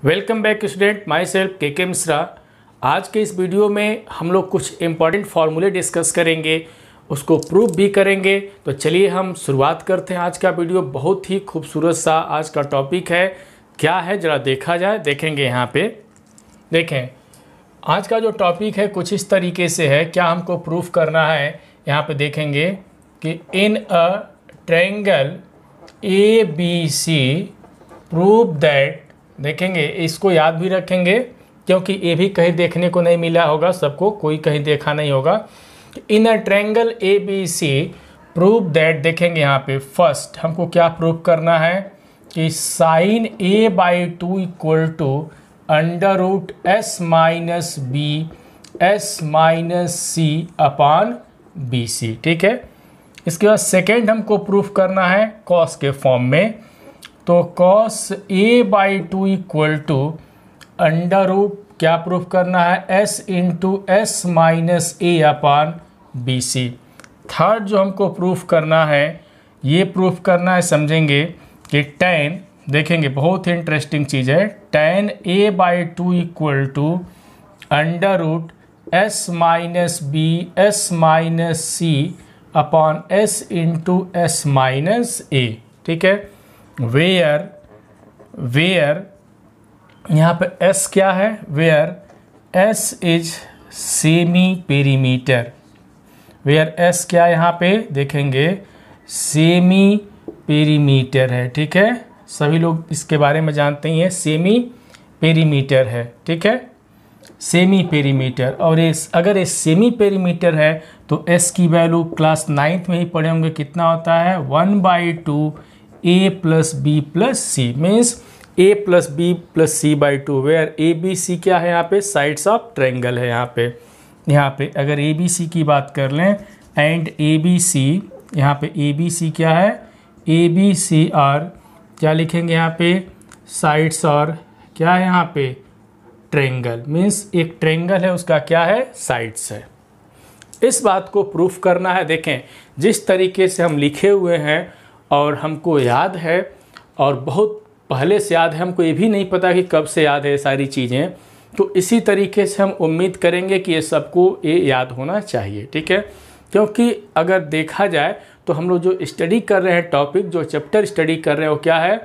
Welcome back student, my self के मिश्रा। आज के इस वीडियो में हम लोग कुछ इम्पॉर्टेंट फार्मूले डिस्कस करेंगे, उसको प्रूफ भी करेंगे। तो चलिए हम शुरुआत करते हैं। आज का वीडियो बहुत ही खूबसूरत सा आज का टॉपिक है। क्या है ज़रा देखा जाए, देखेंगे यहाँ पे। देखें आज का जो टॉपिक है कुछ इस तरीके से है। क्या हमको प्रूफ करना है, यहाँ पे देखेंगे कि in a triangle ABC prove that, देखेंगे इसको याद भी रखेंगे क्योंकि ये भी कहीं देखने को नहीं मिला होगा, सबको कोई कहीं देखा नहीं होगा। In a triangle ABC prove that, देखेंगे यहाँ पे फर्स्ट हमको क्या प्रूव करना है कि sine A/2 equal to under root S minus B S minus C upon BC। ठीक है, इसके बाद सेकेंड हमको प्रूफ करना है कॉस के फॉर्म में। तो cos A/2 equal to under root क्या प्रूफ करना है S into S minus A upon BC। Third जो हमको प्रूफ करना है, ये प्रूफ करना है, समझेंगे कि tan, देखेंगे बहुत ही इंटरेस्टिंग चीज़ है, tan A/2 equal to under root S minus B S minus C upon S into S minus A। ठीक है, वेयर यहाँ पे S क्या है, where S is semi perimeter. Where S क्या है यहाँ पे देखेंगे, सेमी पेरीमीटर है। ठीक है, सभी लोग इसके बारे में जानते ही हैं, सेमी पेरीमीटर है। ठीक है, सेमी पेरीमीटर। और अगर ये सेमी पेरीमीटर है तो S की वैल्यू क्लास 9th में ही पढ़े होंगे, कितना होता है 1/2 A plus B plus C, means A plus B plus C/2। Where ABC क्या है यहाँ पे, साइड्स ऑफ ट्रायंगल है। यहाँ पे अगर ABC की बात कर लें एंड ABC, यहाँ पे ABC क्या है, ABC और क्या लिखेंगे यहाँ पे, साइड्स और क्या है यहाँ पे, ट्रायंगल। मीन्स एक ट्रायंगल है उसका क्या है, साइड्स है। इस बात को प्रूफ करना है। देखें जिस तरीके से हम लिखे हुए हैं और हमको याद है, और बहुत पहले से याद है, हमको ये भी नहीं पता कि कब से याद है ये सारी चीज़ें। तो इसी तरीके से हम उम्मीद करेंगे कि ये सबको ये याद होना चाहिए। ठीक है, क्योंकि अगर देखा जाए तो हम लोग जो स्टडी कर रहे हैं, टॉपिक जो चैप्टर स्टडी कर रहे हैं वो क्या है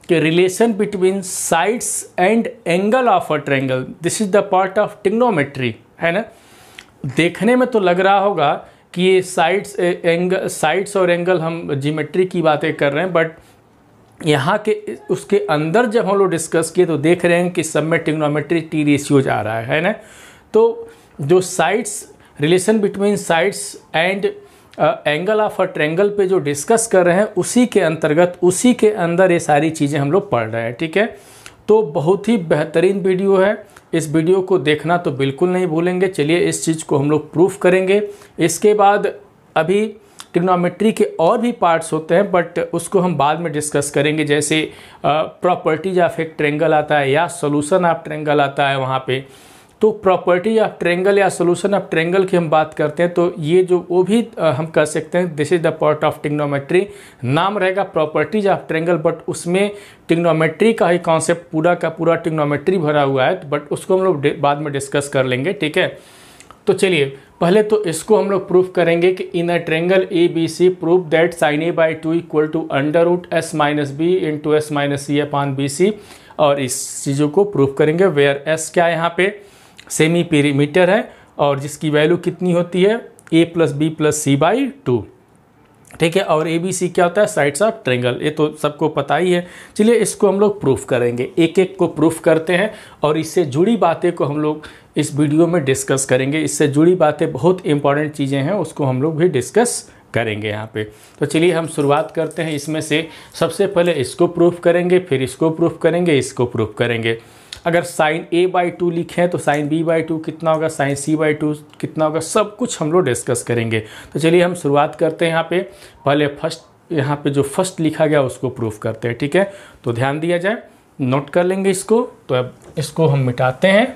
कि relation between sides and angle of a triangle. This is the part of trigonometry, है ना। देखने में तो लग रहा होगा कि ये साइड्स और एंगल हम ज्योमेट्री की बातें कर रहे हैं, बट यहाँ के उसके अंदर जब हम लोग डिस्कस किए तो देख रहे हैं कि सब में ट्रिग्नोमेट्री T रेशियोज आ रहा है ना। तो जो sides, relation between sides and angle of a triangle पे जो डिस्कस कर रहे हैं, उसी के अंतर्गत उसी के अंदर ये सारी चीज़ें हम लोग पढ़ रहे हैं। ठीक है, तो बहुत ही बेहतरीन वीडियो है, इस वीडियो को देखना तो बिल्कुल नहीं भूलेंगे। चलिए इस चीज़ को हम लोग प्रूफ करेंगे। इसके बाद अभी ट्रिग्नोमेट्री के और भी पार्ट्स होते हैं, बट उसको हम बाद में डिस्कस करेंगे। जैसे प्रॉपर्टीज ऑफ एक ट्रायंगल आता है या सॉल्यूशन ऑफ ट्रायंगल आता है वहाँ पे। तो प्रॉपर्टी ऑफ ट्रायंगल या सॉल्यूशन ऑफ ट्रायंगल की हम बात करते हैं, तो ये जो वो भी हम कर सकते हैं, this is the part of trigonometry. नाम रहेगा प्रॉपर्टीज ऑफ ट्रायंगल, बट उसमें ट्रिग्नोमेट्री का ही कॉन्सेप्ट पूरा का पूरा ट्रिग्नोमेट्री भरा हुआ है, बट उसको हम लोग बाद में डिस्कस कर लेंगे। ठीक है, तो चलिए पहले तो इसको हम लोग प्रूफ करेंगे कि in a triangle ABC proof that sine A/2 equal to under root S minus B into S minus C upon BC। और इस चीज़ों को प्रूफ करेंगे। वेयर S क्या है यहाँ पे, सेमी पेरीमीटर है, और जिसकी वैल्यू कितनी होती है A plus B plus C/2। ठीक है, और ABC क्या होता है, साइड्स ऑफ ट्रायंगल। ये तो सबको पता ही है। चलिए इसको हम लोग प्रूफ करेंगे, एक एक को प्रूफ करते हैं, और इससे जुड़ी बातें को हम लोग इस वीडियो में डिस्कस करेंगे। इससे जुड़ी बातें बहुत इंपॉर्टेंट चीज़ें हैं, उसको हम लोग भी डिस्कस करेंगे यहाँ पे। तो चलिए हम शुरुआत करते हैं। इसमें से सबसे पहले इसको प्रूफ करेंगे, फिर इसको प्रूफ करेंगे, इसको प्रूफ करेंगे। अगर साइन A/2 लिखें तो साइन B/2 कितना होगा, साइन C/2 कितना होगा, सब कुछ हम लोग डिस्कस करेंगे। तो चलिए हम शुरुआत करते हैं। यहाँ पे पहले यहाँ पे जो फर्स्ट लिखा गया उसको प्रूफ करते हैं। ठीक है, तो ध्यान दिया जाए, नोट कर लेंगे इसको। तो अब इसको हम मिटाते हैं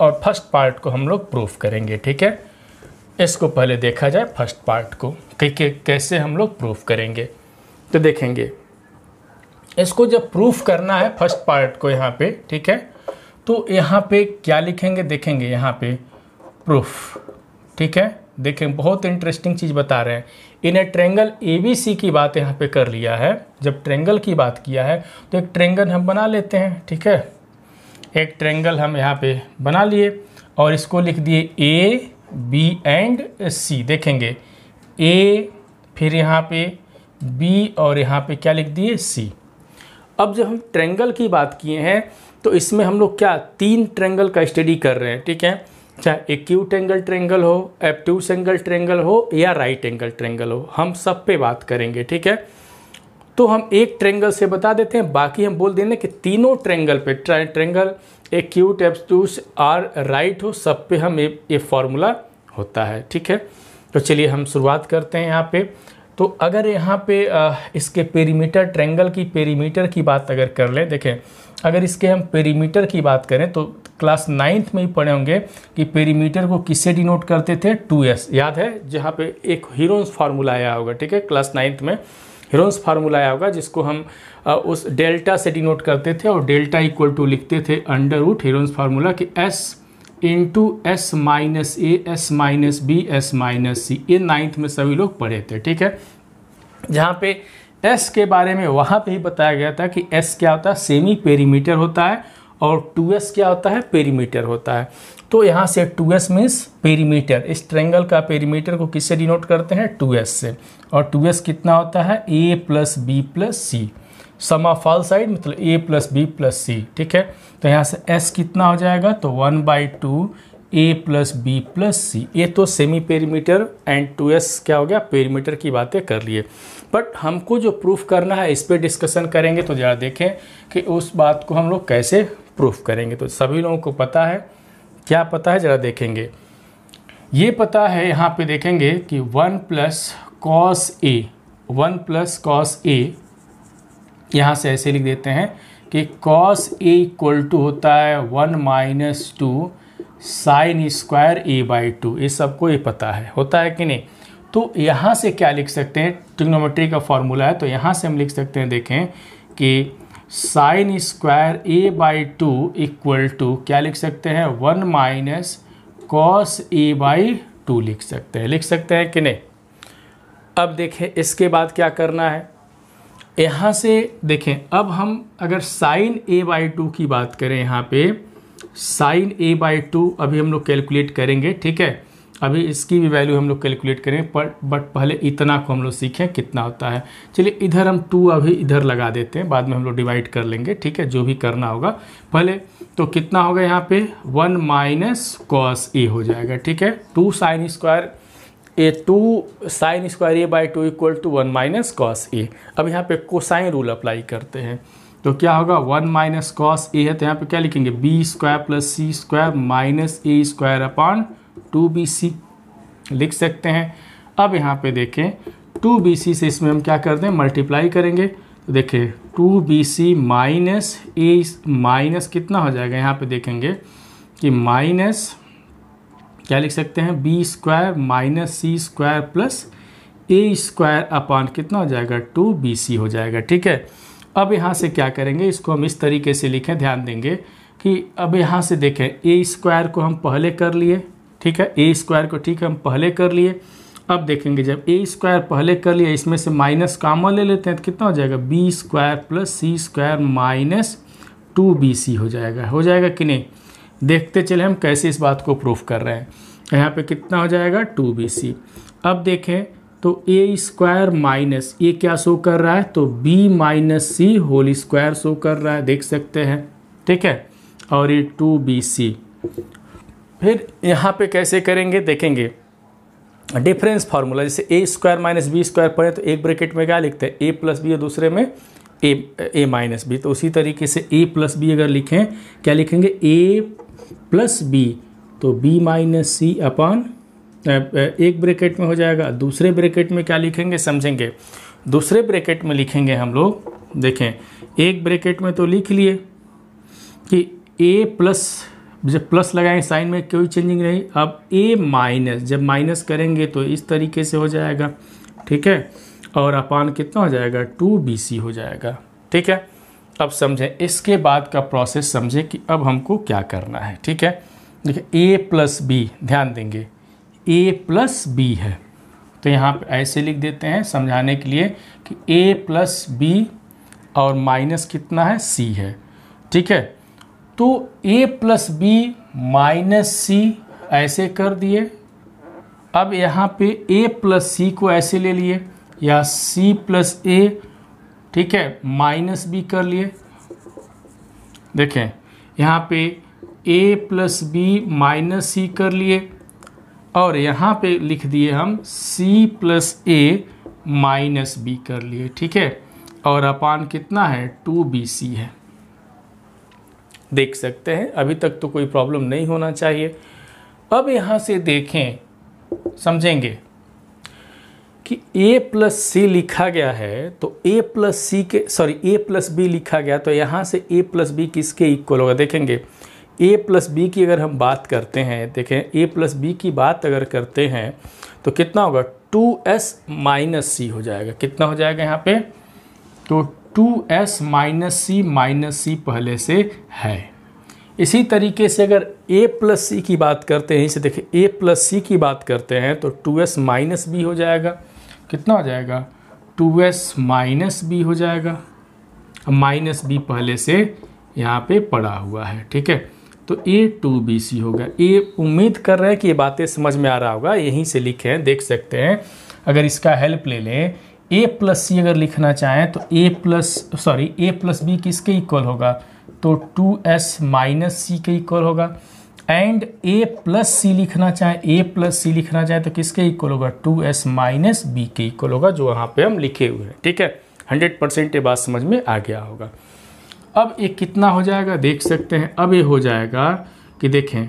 और फर्स्ट पार्ट को हम लोग प्रूफ करेंगे। ठीक है, इसको पहले देखा जाए फर्स्ट पार्ट को कि कैसे हम लोग प्रूफ करेंगे। तो देखेंगे इसको जब प्रूफ करना है फर्स्ट पार्ट को यहाँ पे, ठीक है, तो यहाँ पे क्या लिखेंगे, देखेंगे यहाँ पे प्रूफ, ठीक है। देखें बहुत इंटरेस्टिंग चीज़ बता रहे हैं। इन ए ट्रेंगल ABC की बात यहाँ पे कर लिया है। जब ट्रेंगल की बात किया है तो एक ट्रेंगल हम बना लेते हैं, ठीक है। एक ट्रेंगल हम यहाँ पे बना लिए और इसको लिख दिए A B एंड C। देखेंगे A, फिर यहाँ पे B और यहाँ पे क्या लिख दिए C। अब जब हम ट्रेंगल की बात किए हैं तो इसमें हम लोग क्या 3 ट्रेंगल का स्टडी कर रहे हैं, ठीक है। चाहे एक्यूट एंगल ट्रेंगल हो, एब्ट्यूस एंगल ट्रेंगल हो या राइट एंगल ट्रेंगल हो, हम सब पे बात करेंगे, ठीक है। तो हम एक ट्रेंगल से बता देते हैं, बाकी हम बोल देंगे कि तीनों ट्रेंगल पे, ट्रेंगल एक्यूट एब्ट्यूस और राइट हो, सब पे हम ये फॉर्मूला होता है, ठीक है। तो चलिए हम शुरुआत करते हैं यहाँ पे। तो अगर यहाँ पे इसके पेरीमीटर, ट्रेंगल की पेरीमीटर की बात अगर कर लें, देखें अगर इसके हम पेरीमीटर की बात करें तो क्लास 9th में ही पढ़े होंगे कि पेरीमीटर को किससे डिनोट करते थे, 2s, याद है। जहाँ पे एक हीरोन्स फार्मूला आया होगा, ठीक है, क्लास 9th में हीरोन्स फार्मूला आया होगा जिसको हम उस डेल्टा से डिनोट करते थे और डेल्टा इक्वल टू लिखते थे अंडर रूट हीरोन्स फार्मूला कि s into S minus A, S minus B, S minus C. ये 9th में सभी लोग पढ़े थे, ठीक है। जहाँ पे s के बारे में वहाँ पे ही बताया गया था कि s क्या होता है, सेमी पेरीमीटर होता है, और 2s क्या होता है, पेरीमीटर होता है। तो यहाँ से 2s मीन्स पेरीमीटर, इस ट्रेंगल का पेरीमीटर को किससे डिनोट करते हैं, 2s से। और 2s कितना होता है, a plus B plus C, sum of all side मतलब a plus B plus C, ठीक है। तो यहाँ से s कितना हो जाएगा, तो 1/2 a प्लस बी प्लस सी। ये तो सेमी पेरीमीटर एंड 2s क्या हो गया, पेरीमीटर की बातें कर लिए। बट हमको जो प्रूफ करना है इस पर डिस्कशन करेंगे। तो ज़रा देखें कि उस बात को हम लोग कैसे प्रूफ करेंगे। तो सभी लोगों को पता है, क्या पता है, ज़रा देखेंगे। ये पता है, यहाँ पे देखेंगे कि 1 plus cos A, 1 plus cos A, यहाँ से ऐसे लिख देते हैं कि कॉस ए इक्वल टू होता है 1 माइनस 2 साइन स्क्वायर a/2। ये सबको ये पता है, होता है कि नहीं। तो यहाँ से क्या लिख सकते हैं, ट्रिग्नोमेट्री का फॉर्मूला है, तो यहाँ से हम लिख सकते हैं, देखें कि sign square a/2 equal to क्या लिख सकते हैं, 1 माइनस कॉस a/2 लिख सकते हैं कि नहीं। अब देखें इसके बाद क्या करना है, यहाँ से देखें अब हम अगर साइन a/2 की बात करें, यहाँ पे साइन a/2 अभी हम लोग कैलकुलेट करेंगे, ठीक है। अभी इसकी भी वैल्यू हम लोग कैलकुलेट करें, बट पहले इतना को हम लोग सीखें कितना होता है। चलिए इधर हम 2 अभी इधर लगा देते हैं, बाद में हम लोग डिवाइड कर लेंगे, ठीक है, जो भी करना होगा पहले। तो कितना होगा यहाँ पे 1 माइनस कॉस ए हो जाएगा, ठीक है। 2 sine square a/2 equal to 1 minus cos A. अब यहाँ पे कोसाइन रूल अप्लाई करते हैं, तो क्या होगा 1 माइनस कॉस ए है, तो यहाँ पे क्या लिखेंगे b² plus c² minus a² upon 2bc लिख सकते हैं। अब यहाँ पे देखें 2bc से इसमें हम क्या करते हैं, मल्टीप्लाई करेंगे। तो देखें 2bc माइनस ए, माइनस कितना हो जाएगा, यहाँ पे देखेंगे कि माइनस क्या लिख सकते हैं, b² minus c² plus a² upon कितना हो जाएगा, 2bc हो जाएगा, ठीक है। अब यहाँ से क्या करेंगे, इसको हम इस तरीके से लिखें, ध्यान देंगे कि अब यहाँ से देखें a² को हम पहले कर लिए, ठीक है, a² को ठीक है हम पहले कर लिए। अब देखेंगे जब a² पहले कर लिया, इसमें से माइनस कॉमन ले लेते हैं, तो कितना हो जाएगा b² plus c² minus 2bc हो जाएगा कि नहीं। देखते चले हम कैसे इस बात को प्रूफ कर रहे हैं। यहाँ पे कितना हो जाएगा 2bc। अब देखें तो a² माइनस ये क्या शो कर रहा है, तो b माइनस सी होल स्क्वायर शो कर रहा है, देख सकते हैं, ठीक है। और ये 2bc। फिर यहाँ पे कैसे करेंगे, देखेंगे डिफरेंस फार्मूला, जैसे a² माइनस b² पढ़े तो एक ब्रैकेट में क्या लिखते हैं, a प्लस बी और दूसरे में a माइनस बी। तो उसी तरीके से a प्लस बी अगर लिखें, क्या लिखेंगे a प्लस बी, तो b माइनस सी अपॉन एक ब्रैकेट में हो जाएगा। दूसरे ब्रैकेट में क्या लिखेंगे, समझेंगे। दूसरे ब्रैकेट में लिखेंगे हम लोग, देखें एक ब्रैकेट में तो लिख लिए कि a प्लस, जब प्लस लगाएं साइन में कोई चेंजिंग नहीं। अब a माइनस, जब माइनस करेंगे तो इस तरीके से हो जाएगा, ठीक है। और अपान कितना हो जाएगा 2bc हो जाएगा, ठीक है। अब समझें इसके बाद का प्रोसेस, समझें कि अब हमको क्या करना है। ठीक है, देखिए a प्लस बी, ध्यान देंगे a प्लस बी है, तो यहाँ पे ऐसे लिख देते हैं समझाने के लिए कि a प्लस बी और माइनस कितना है, c है। ठीक है, तो a plus B minus c ऐसे कर दिए। अब यहाँ पे a प्लस c को ऐसे ले लिए, या c प्लस a, ठीक है, माइनस b कर लिए। देखें यहाँ पे a plus B minus c कर लिए, और यहाँ पे लिख दिए हम c plus a minus b कर लिए। ठीक है, और अपान कितना है, 2bc है। देख सकते हैं अभी तक तो कोई प्रॉब्लम नहीं होना चाहिए। अब यहाँ से देखें, समझेंगे कि a प्लस सी लिखा गया है, तो a प्लस सी के a प्लस बी लिखा गया, तो यहाँ से a प्लस बी किसके इक्वल होगा। देखेंगे a प्लस बी की अगर हम बात करते हैं, देखें a प्लस बी की बात अगर करते हैं तो कितना होगा, 2s माइनस सी हो जाएगा। कितना हो जाएगा यहाँ पे, तो 2s माइनस सी पहले से है। इसी तरीके से अगर a प्लस सी की बात करते हैं, इसे देखिए a प्लस सी की बात करते हैं तो 2s माइनस बी हो जाएगा। कितना हो जाएगा, 2s माइनस बी हो जाएगा। माइनस बी पहले से यहाँ पे पड़ा हुआ है। ठीक है, तो a 2bc होगा। ये उम्मीद कर रहे हैं कि ये बातें समझ में आ रहा होगा, यहीं से लिखे हैं, देख सकते हैं। अगर इसका हेल्प ले लें, a प्लस सी अगर लिखना चाहें तो a प्लस बी किसके इक्वल होगा, तो 2s माइनस सी के इक्वल होगा। एंड a प्लस सी लिखना चाहें तो किसके इक्वल होगा, 2s माइनस बी के इक्वल होगा, जो वहाँ पे हम लिखे हुए हैं। ठीक है, 100% ये बात समझ में आ गया होगा। अब ये कितना हो जाएगा, देख सकते हैं। अब ये हो जाएगा कि देखें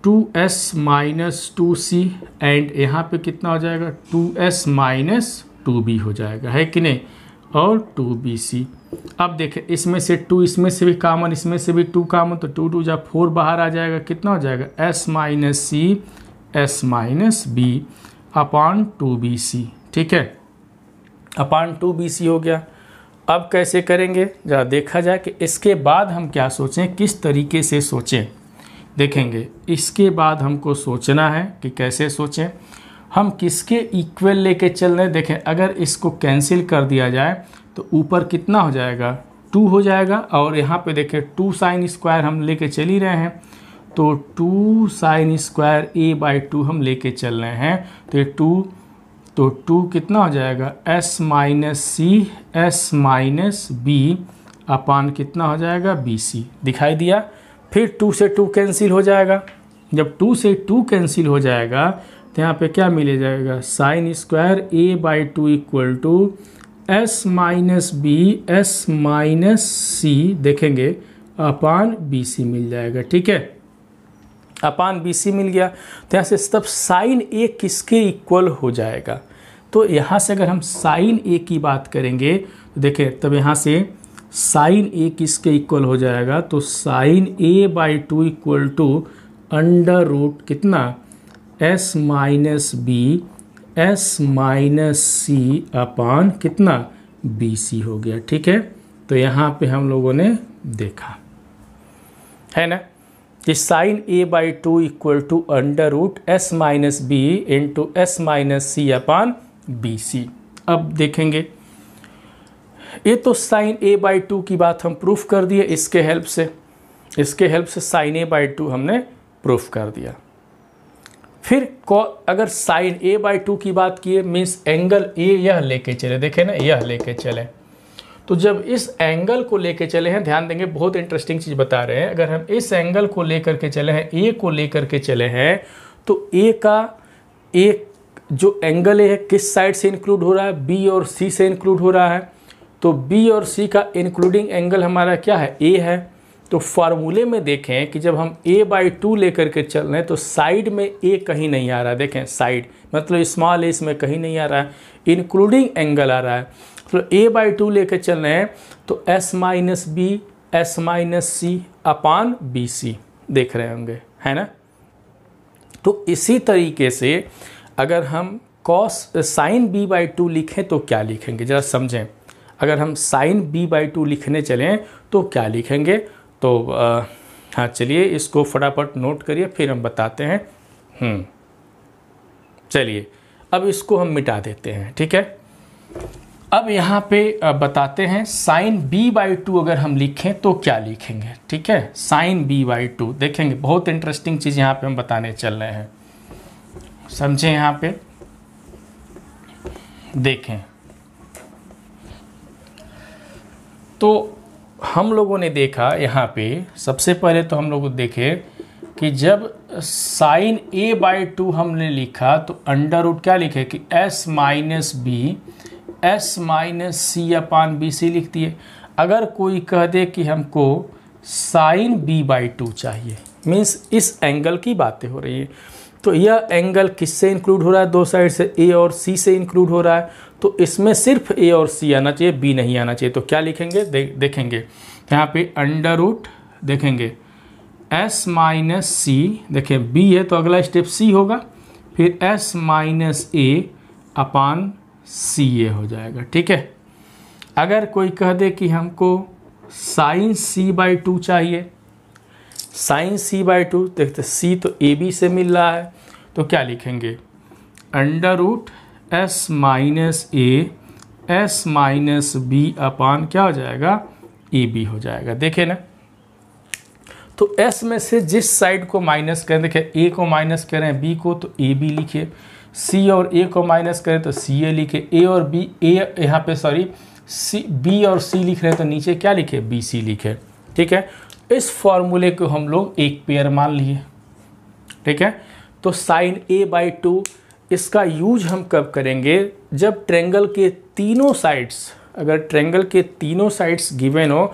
2s माइनस 2c, एंड यहाँ पे कितना हो जाएगा, 2s माइनस 2b हो जाएगा, है कि नहीं, और 2bc। अब देखें इसमें से 2, इसमें से भी कॉमन, इसमें से भी 2 कॉमन, तो 2 2 जा 4 बाहर आ जाएगा। कितना हो जाएगा, s minus C s minus B upon 2bc। ठीक है, अपॉन 2bc हो गया। अब कैसे करेंगे जरा देखा जाए कि इसके बाद हम क्या सोचें, किस तरीके से सोचें। देखेंगे इसके बाद हमको सोचना है कि कैसे सोचें, हम किसके इक्वल लेके चल रहे हैं। देखें अगर इसको कैंसिल कर दिया जाए तो ऊपर कितना हो जाएगा, 2 हो जाएगा, और यहाँ पे देखें 2 साइन स्क्वायर हम लेके चल ही रहे हैं, तो 2 साइन स्क्वायर a/2 हम लेके चल रहे हैं, तो 2 कितना हो जाएगा, s minus C s minus B अपान कितना हो जाएगा, bc। दिखाई दिया। फिर 2 से 2 कैंसिल हो जाएगा। जब 2 से 2 कैंसिल हो जाएगा तो यहाँ पे क्या मिल जाएगा, sine square a/2 equal to s minus B s minus C, देखेंगे अपान bc मिल जाएगा। ठीक है, अपान bc मिल गया, तो यहाँ से तब साइन a किसके इक्वल हो जाएगा। तो यहाँ से अगर हम साइन a की बात करेंगे तो देखें तब यहाँ से साइन a किसके इक्वल हो जाएगा, तो sine a/2 equal to under root कितना, s minus B s minus C upon कितना, bc हो गया। ठीक है, तो यहाँ पे हम लोगों ने देखा है ना कि sine a/2 equal to under root s minus B into s minus C upon bc। अब देखेंगे ये तो साइन a/2 की बात हम प्रूफ कर दिए इसके हेल्प से साइन a/2 हमने प्रूफ कर दिया। फिर अगर साइन a/2 की बात किए मीन्स एंगल a यह लेके चले, देखें ना यह लेके चले, तो जब इस एंगल को लेके चले हैं, ध्यान देंगे बहुत इंटरेस्टिंग चीज़ बता रहे हैं। अगर हम इस एंगल को लेकर के चले हैं, a को लेकर के चले हैं, तो a का एक जो एंगल है किस साइड से इंक्लूड हो रहा है, b और c से इंक्लूड हो रहा है। तो b और c का इंक्लूडिंग एंगल हमारा क्या है, a है। तो फार्मूले में देखें कि जब हम a/2 लेकर के चल रहे हैं तो साइड में a कहीं नहीं आ रहा है। देखें साइड मतलब स्मॉल a इसमें कहीं नहीं आ रहा है, इंक्लूडिंग एंगल आ रहा है। तो a/2 लेकर चल रहे हैं तो s minus B s minus C upon bc देख रहे होंगे, है ना। तो इसी तरीके से अगर हम कॉस साइन b/2 लिखें तो क्या लिखेंगे जरा समझें। अगर हम साइन b/2 लिखने चलें तो क्या लिखेंगे? तो हाँ चलिए इसको फटाफट नोट करिए, फिर हम बताते हैं। चलिए अब इसको हम मिटा देते हैं, ठीक है। अब यहाँ पे बताते हैं साइन b/2 अगर हम लिखें तो क्या लिखेंगे, ठीक है। साइन b/2 देखेंगे, बहुत इंटरेस्टिंग चीज़ यहाँ पे हम बताने चल रहे हैं, समझें। यहाँ पे देखें तो हम लोगों ने देखा यहाँ पे, सबसे पहले तो हम लोग देखे कि जब साइन a/2 हमने लिखा तो अंडर रूट क्या लिखे कि s minus B S minus C upon B C लिख दिए। अगर कोई कह दे कि हमको साइन b/2 चाहिए, मीन्स इस एंगल की बातें हो रही है, तो यह एंगल किससे इंक्लूड हो रहा है? दो साइड से a और c से इंक्लूड हो रहा है, तो इसमें सिर्फ a और c आना चाहिए, b नहीं आना चाहिए। तो क्या लिखेंगे? देखेंगे यहाँ पे अंडर रूट, देखेंगे s माइनस सी, देखिए b है तो अगला स्टेप c होगा, फिर s माइनस a अपान सी ए हो जाएगा, ठीक है। अगर कोई कह दे कि हमको साइन c/2 चाहिए, साइन c/2, देखते c तो ए बी से मिल रहा है, तो क्या लिखेंगे? Under root s minus A S minus B upon क्या हो जाएगा? ए बी हो जाएगा, देखे ना। तो s में से जिस साइड को माइनस करें, देखिए a को माइनस करें b को तो ए बी लिखिए, c और a को माइनस करें तो सी ए लिखे, a और b, a यहाँ पे सॉरी b और c लिख रहे हैं तो नीचे क्या लिखे? बी सी लिखे, ठीक है। इस फॉर्मूले को हम लोग एक पेयर मान लिए, ठीक है। तो साइन a/2 इसका यूज हम कब करेंगे? जब ट्रेंगल के तीनों साइड्स, अगर ट्रेंगल के तीनों साइड्स गिवन हो,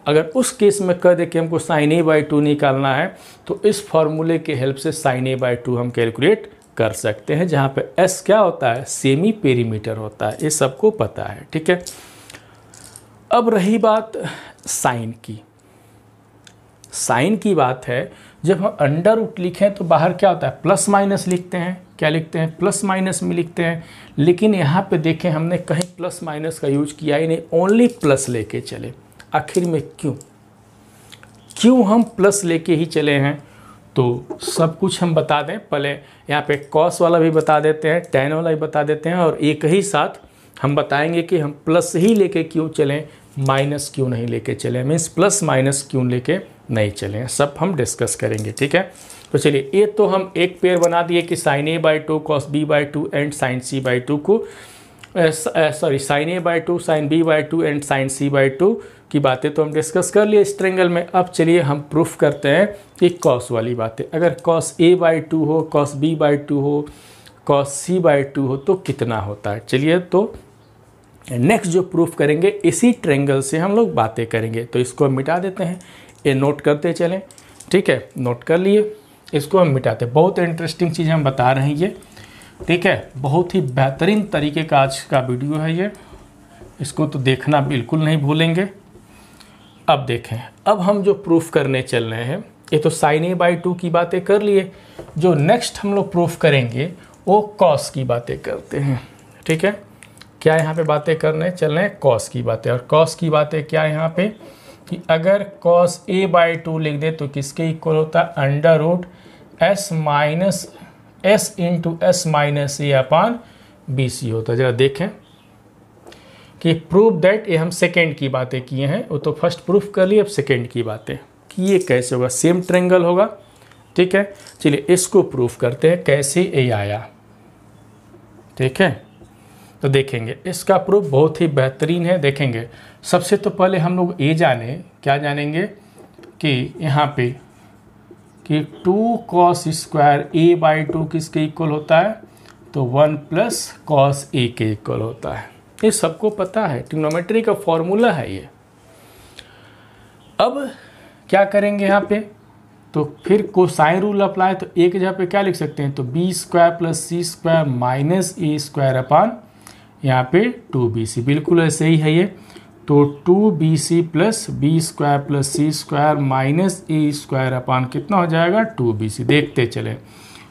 अगर उस केस में कह दे कि हमको साइन a/2 निकालना है, तो इस फॉर्मूले के हेल्प से साइन a/2 हम कैलकुलेट कर सकते हैं, जहाँ पे s क्या होता है? सेमी पेरीमीटर होता है, ये सबको पता है, ठीक है। अब रही बात साइन की। साइन की बात है, जब हम अंडर रूट लिखें तो बाहर क्या होता है? प्लस माइनस लिखते हैं, क्या लिखते हैं? प्लस माइनस में लिखते हैं। लेकिन यहाँ पे देखें हमने कहीं प्लस माइनस का यूज किया ही नहीं, ओनली प्लस लेके चले। आखिर में क्यों हम प्लस लेके ही चले हैं? तो सब कुछ हम बता दें, पहले यहाँ पे कॉस वाला भी बता देते हैं, टेन वाला भी बता देते हैं, और एक ही साथ हम बताएंगे कि हम प्लस ही लेके क्यों चलें, माइनस क्यों नहीं लेके चलें, मीन्स प्लस माइनस क्यों लेके नहीं चलें, सब हम डिस्कस करेंगे, ठीक है। तो चलिए, ये तो हम एक पेयर बना दिए कि sine a/2 cos b/2 and sine c/2 को sorry sine a/2 sine b/2 and sine c/2 की बातें तो हम डिस्कस कर लिए इस ट्रेंगल में। अब चलिए हम प्रूफ करते हैं कि कॉस वाली बातें, अगर कॉस a/2 हो, कॉस b/2 हो, कॉस c/2 हो तो कितना होता है। चलिए तो नेक्स्ट जो प्रूफ करेंगे इसी ट्रेंगल से हम लोग बातें करेंगे, तो इसको हम मिटा देते हैं, ये नोट करते चलें, ठीक है। नोट कर लिए, इसको हम मिटाते। बहुत इंटरेस्टिंग चीज़ हम बता रहे हैं ये, ठीक है। बहुत ही बेहतरीन तरीके का आज का वीडियो है ये, इसको तो देखना बिल्कुल नहीं भूलेंगे। अब देखें, अब हम जो प्रूफ करने चल रहे हैं, ये तो साइन a/2 की बातें कर लिए, जो नेक्स्ट हम लोग प्रूफ करेंगे वो कॉस की बातें करते हैं, ठीक है। क्या यहाँ पे बातें करने चल रहे हैं? कॉस की बातें। और कॉस की बातें क्या है यहाँ पे कि अगर कॉस a/2 लिख दे तो किसके इक्वल होता है? Under root s minus s into S minus A upon B C होता है। जरा देखें कि प्रूफ दैट, ये हम सेकेंड की बातें किए हैं, वो तो फर्स्ट प्रूफ कर लिए, अब सेकेंड की बातें कि ये कैसे होगा, सेम ट्रेंगल होगा, ठीक है। चलिए इसको प्रूफ करते हैं कैसे ए आया, ठीक है। तो देखेंगे इसका प्रूफ बहुत ही बेहतरीन है। देखेंगे सबसे तो पहले हम लोग ए जाने, क्या जानेंगे कि यहाँ पे कि 2 cos स्क्वायर a/2 किसके इक्वल होता है? तो 1 प्लस कॉस ए के इक्वल होता है। ये सबको पता है, ट्रिग्नोमेट्री का फॉर्मूला है ये। अब क्या करेंगे यहाँ पे? तो फिर कोसाइन रूल अप्लाई, तो एक जगह पे क्या लिख सकते हैं? तो B square plus C square minus A square अपान यहाँ पे 2bc, बिल्कुल ऐसे ही है ये। तो 2bc plus B square plus C square minus A square upon कितना हो जाएगा? 2bc। देखते चले,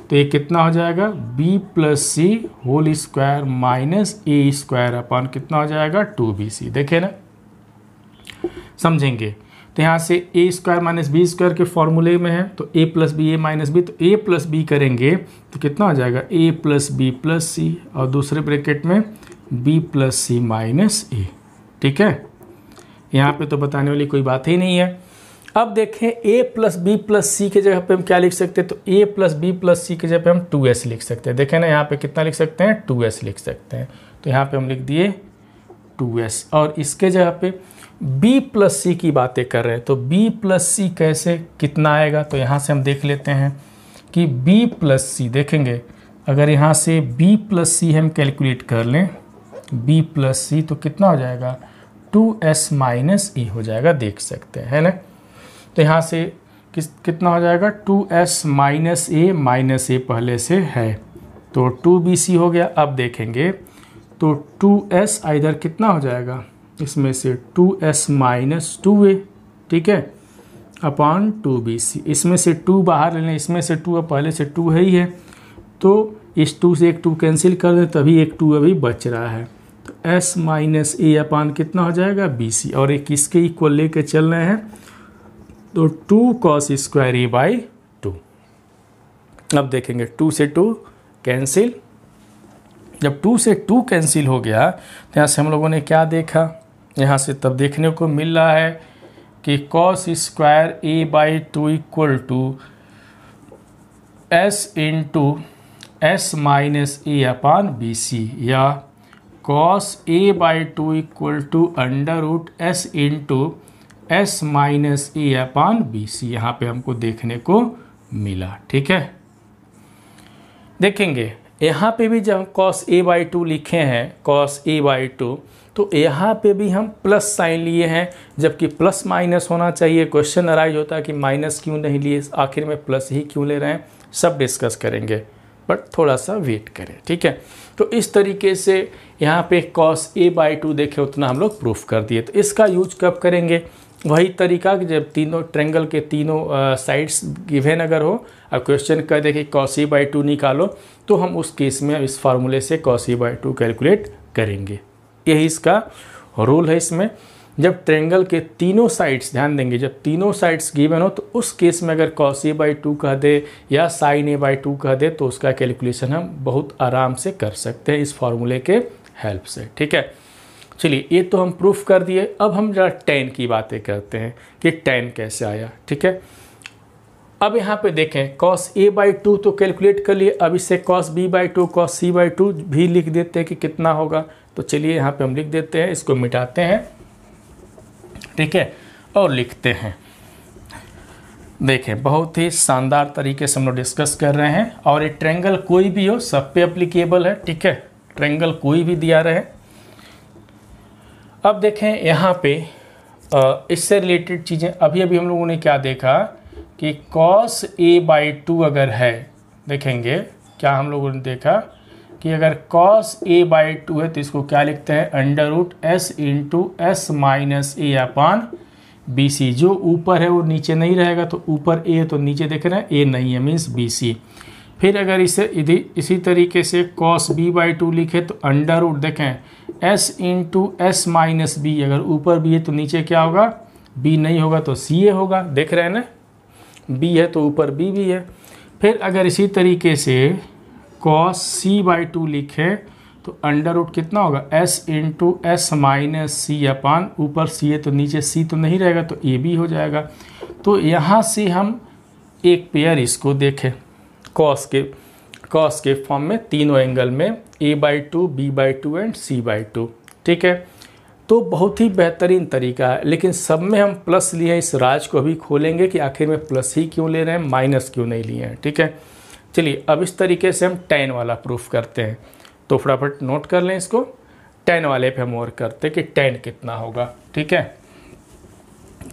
तो ये कितना हो जाएगा b plus C whole square minus A square upon कितना हो जाएगा 2bc। देखे ना, समझेंगे। तो यहाँ से A square minus B square के फॉर्मूले में है, तो a plus B A minus B, तो a प्लस बी करेंगे तो कितना हो जाएगा a plus B plus C, और दूसरे ब्रैकेट में b plus C minus A. ठीक है, यहाँ पे तो बताने वाली कोई बात ही नहीं है। अब देखें a प्लस बी प्लस सी के जगह पे हम क्या लिख सकते हैं, तो a प्लस बी प्लस सी के जगह पे हम 2s लिख सकते हैं। देखें ना, यहाँ पे कितना लिख सकते हैं 2s लिख सकते हैं, तो यहाँ पे हम लिख दिए 2s। और इसके जगह पे b प्लस सी की बातें कर रहे हैं, तो b प्लस सी कैसे कितना आएगा, तो यहाँ से हम देख लेते हैं कि b प्लस सी देखेंगे, अगर यहाँ से b प्लस सी हम कैलकुलेट कर लें b प्लस सी तो कितना हो जाएगा 2s माइनस e हो जाएगा, देख सकते हैं, है ना। तो यहाँ से कितना हो जाएगा 2s माइनस ए पहले से है, तो 2bc हो गया। अब देखेंगे तो 2s इधर कितना हो जाएगा, इसमें से 2s माइनस 2a, ठीक है, अपॉन 2bc। इसमें से 2 बाहर ले लें, इसमें से 2 पहले से 2 है ही है, तो इस 2 से एक 2 कैंसिल कर दें, तभी एक 2 अभी बच रहा है। तो s माइनस ए अपॉन कितना हो जाएगा bc, और एक इसके इक्वल लेके चल रहे हैं, तो 2 cos स्क्वायर ए बाई 2। अब देखेंगे 2 से 2 कैंसिल, जब 2 से 2 कैंसिल हो गया तो यहाँ से हम लोगों ने क्या देखा, यहाँ से तब देखने को मिल रहा है कि cos square A by 2 equal to s into S minus A upon B C, या cos A by 2 equal to under root S into S minus A upon B C, यहाँ पे हमको देखने को मिला। ठीक है, देखेंगे यहाँ पे भी जब cos a बाई 2 लिखे हैं cos a बाई 2, तो यहाँ पे भी हम प्लस साइन लिए हैं, जबकि प्लस माइनस होना चाहिए। क्वेश्चन अराइज होता है कि माइनस क्यों नहीं लिए, आखिर में प्लस ही क्यों ले रहे हैं, सब डिस्कस करेंगे, बट थोड़ा सा वेट करें। ठीक है, तो इस तरीके से यहाँ पे cos a बाई 2 देखें उतना हम लोग प्रूफ कर दिए। तो इसका यूज कब करेंगे, वही तरीका कि जब तीनों ट्रेंगल के तीनों साइड्स गिवन अगर हो, अब क्वेश्चन कह दे कि cos a बाई 2 निकालो, तो हम उस केस में इस फार्मूले से cos a बाई 2 कैलकुलेट करेंगे। यही इसका रूल है। इसमें जब ट्रेंगल के तीनों साइड्स, ध्यान देंगे, जब तीनों साइड्स गिवन हो तो उस केस में अगर cos a बाई 2 कह दे या sin a बाई 2 कह दे, तो उसका कैलकुलेशन हम बहुत आराम से कर सकते हैं इस फार्मूले के हेल्प से। ठीक है, चलिए ये तो हम प्रूफ कर दिए। अब हम जरा tan की बातें करते हैं कि tan कैसे आया। ठीक है, अब यहाँ पे देखें cos a बाई 2 तो कैलकुलेट कर लिए, अब इससे cos b by 2 cos c by 2 भी लिख देते हैं कि कितना होगा। तो चलिए यहाँ पे हम लिख देते हैं, इसको मिटाते हैं, ठीक है, और लिखते हैं। देखें बहुत ही शानदार तरीके से हम लोग डिस्कस कर रहे हैं, और ये ट्रेंगल कोई भी हो सब पे एप्लीकेबल है। ठीक है, ट्रेंगल कोई भी दिया रहे। अब देखें यहाँ पे इससे रिलेटेड चीज़ें, अभी अभी हम लोगों ने क्या देखा कि cos a बाई 2 अगर है, देखेंगे क्या हम लोगों ने देखा कि अगर cos a बाई 2 है तो इसको क्या लिखते हैं under root S into S minus A upon B C. जो ऊपर है वो नीचे नहीं रहेगा, तो ऊपर a तो नीचे देख रहे हैं a नहीं है, मीन्स बी सी। फिर अगर इसे इसी तरीके से cos b बाई 2 लिखे तो अंडर रूट देखें s into S minus B, अगर ऊपर b है तो नीचे क्या होगा b नहीं होगा तो सी ए होगा, देख रहे हैं ना, b है तो ऊपर b भी है। फिर अगर इसी तरीके से cos c बाई 2 लिखे तो अंडर रूट कितना होगा s into S minus C अपान, ऊपर c है तो नीचे c तो नहीं रहेगा तो a भी हो जाएगा। तो यहाँ से हम एक पेयर इसको देखें cos के फॉर्म में, तीनों एंगल में a by 2 b by 2 and c by 2। ठीक है, तो बहुत ही बेहतरीन तरीका है, लेकिन सब में हम प्लस लिए हैं। इस राज को अभी खोलेंगे कि आखिर में प्लस ही क्यों ले रहे हैं, माइनस क्यों नहीं लिए हैं। ठीक है, चलिए अब इस तरीके से हम tan वाला प्रूफ करते हैं, तो फटाफट नोट कर लें इसको। tan वाले पे हम और करते हैं कि tan कितना होगा। ठीक है,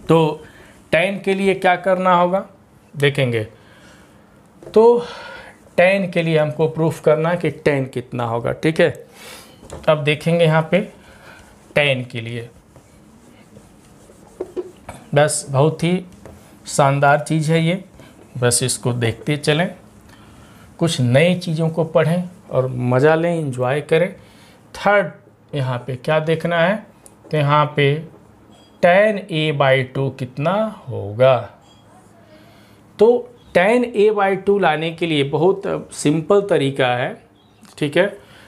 तो tan के लिए क्या करना होगा देखेंगे, तो tan के लिए हमको प्रूफ करना है कि tan कितना होगा। ठीक है, अब देखेंगे यहाँ पे tan के लिए, बस बहुत ही शानदार चीज़ है ये, बस इसको देखते चलें। कुछ नई चीज़ों को पढ़ें और मज़ा लें, इंजॉय करें। थर्ड यहाँ पे क्या देखना है, तो यहाँ पे tan a/2 कितना होगा। तो tan a/2 लाने के लिए बहुत सिंपल तरीका है, ठीक है,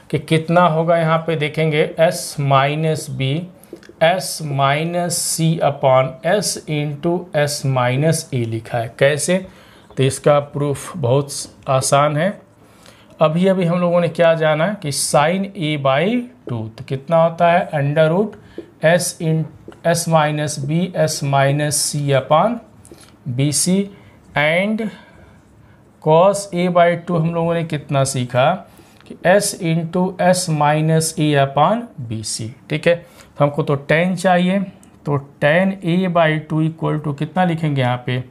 कि कितना होगा। यहाँ पे देखेंगे s minus B s minus C upon s into s minus A लिखा है। कैसे, तो इसका प्रूफ बहुत आसान है। अभी हम लोगों ने क्या जाना है कि sin a/2 तो कितना होता है, under root s minus B s minus C upon B C, and cos a/2 हम लोगों ने कितना सीखा कि s into s minus A upon B C, ठीक है। तो हमको तो tan चाहिए, तो tan a/2 इक्वल टू कितना लिखेंगे यहाँ पे,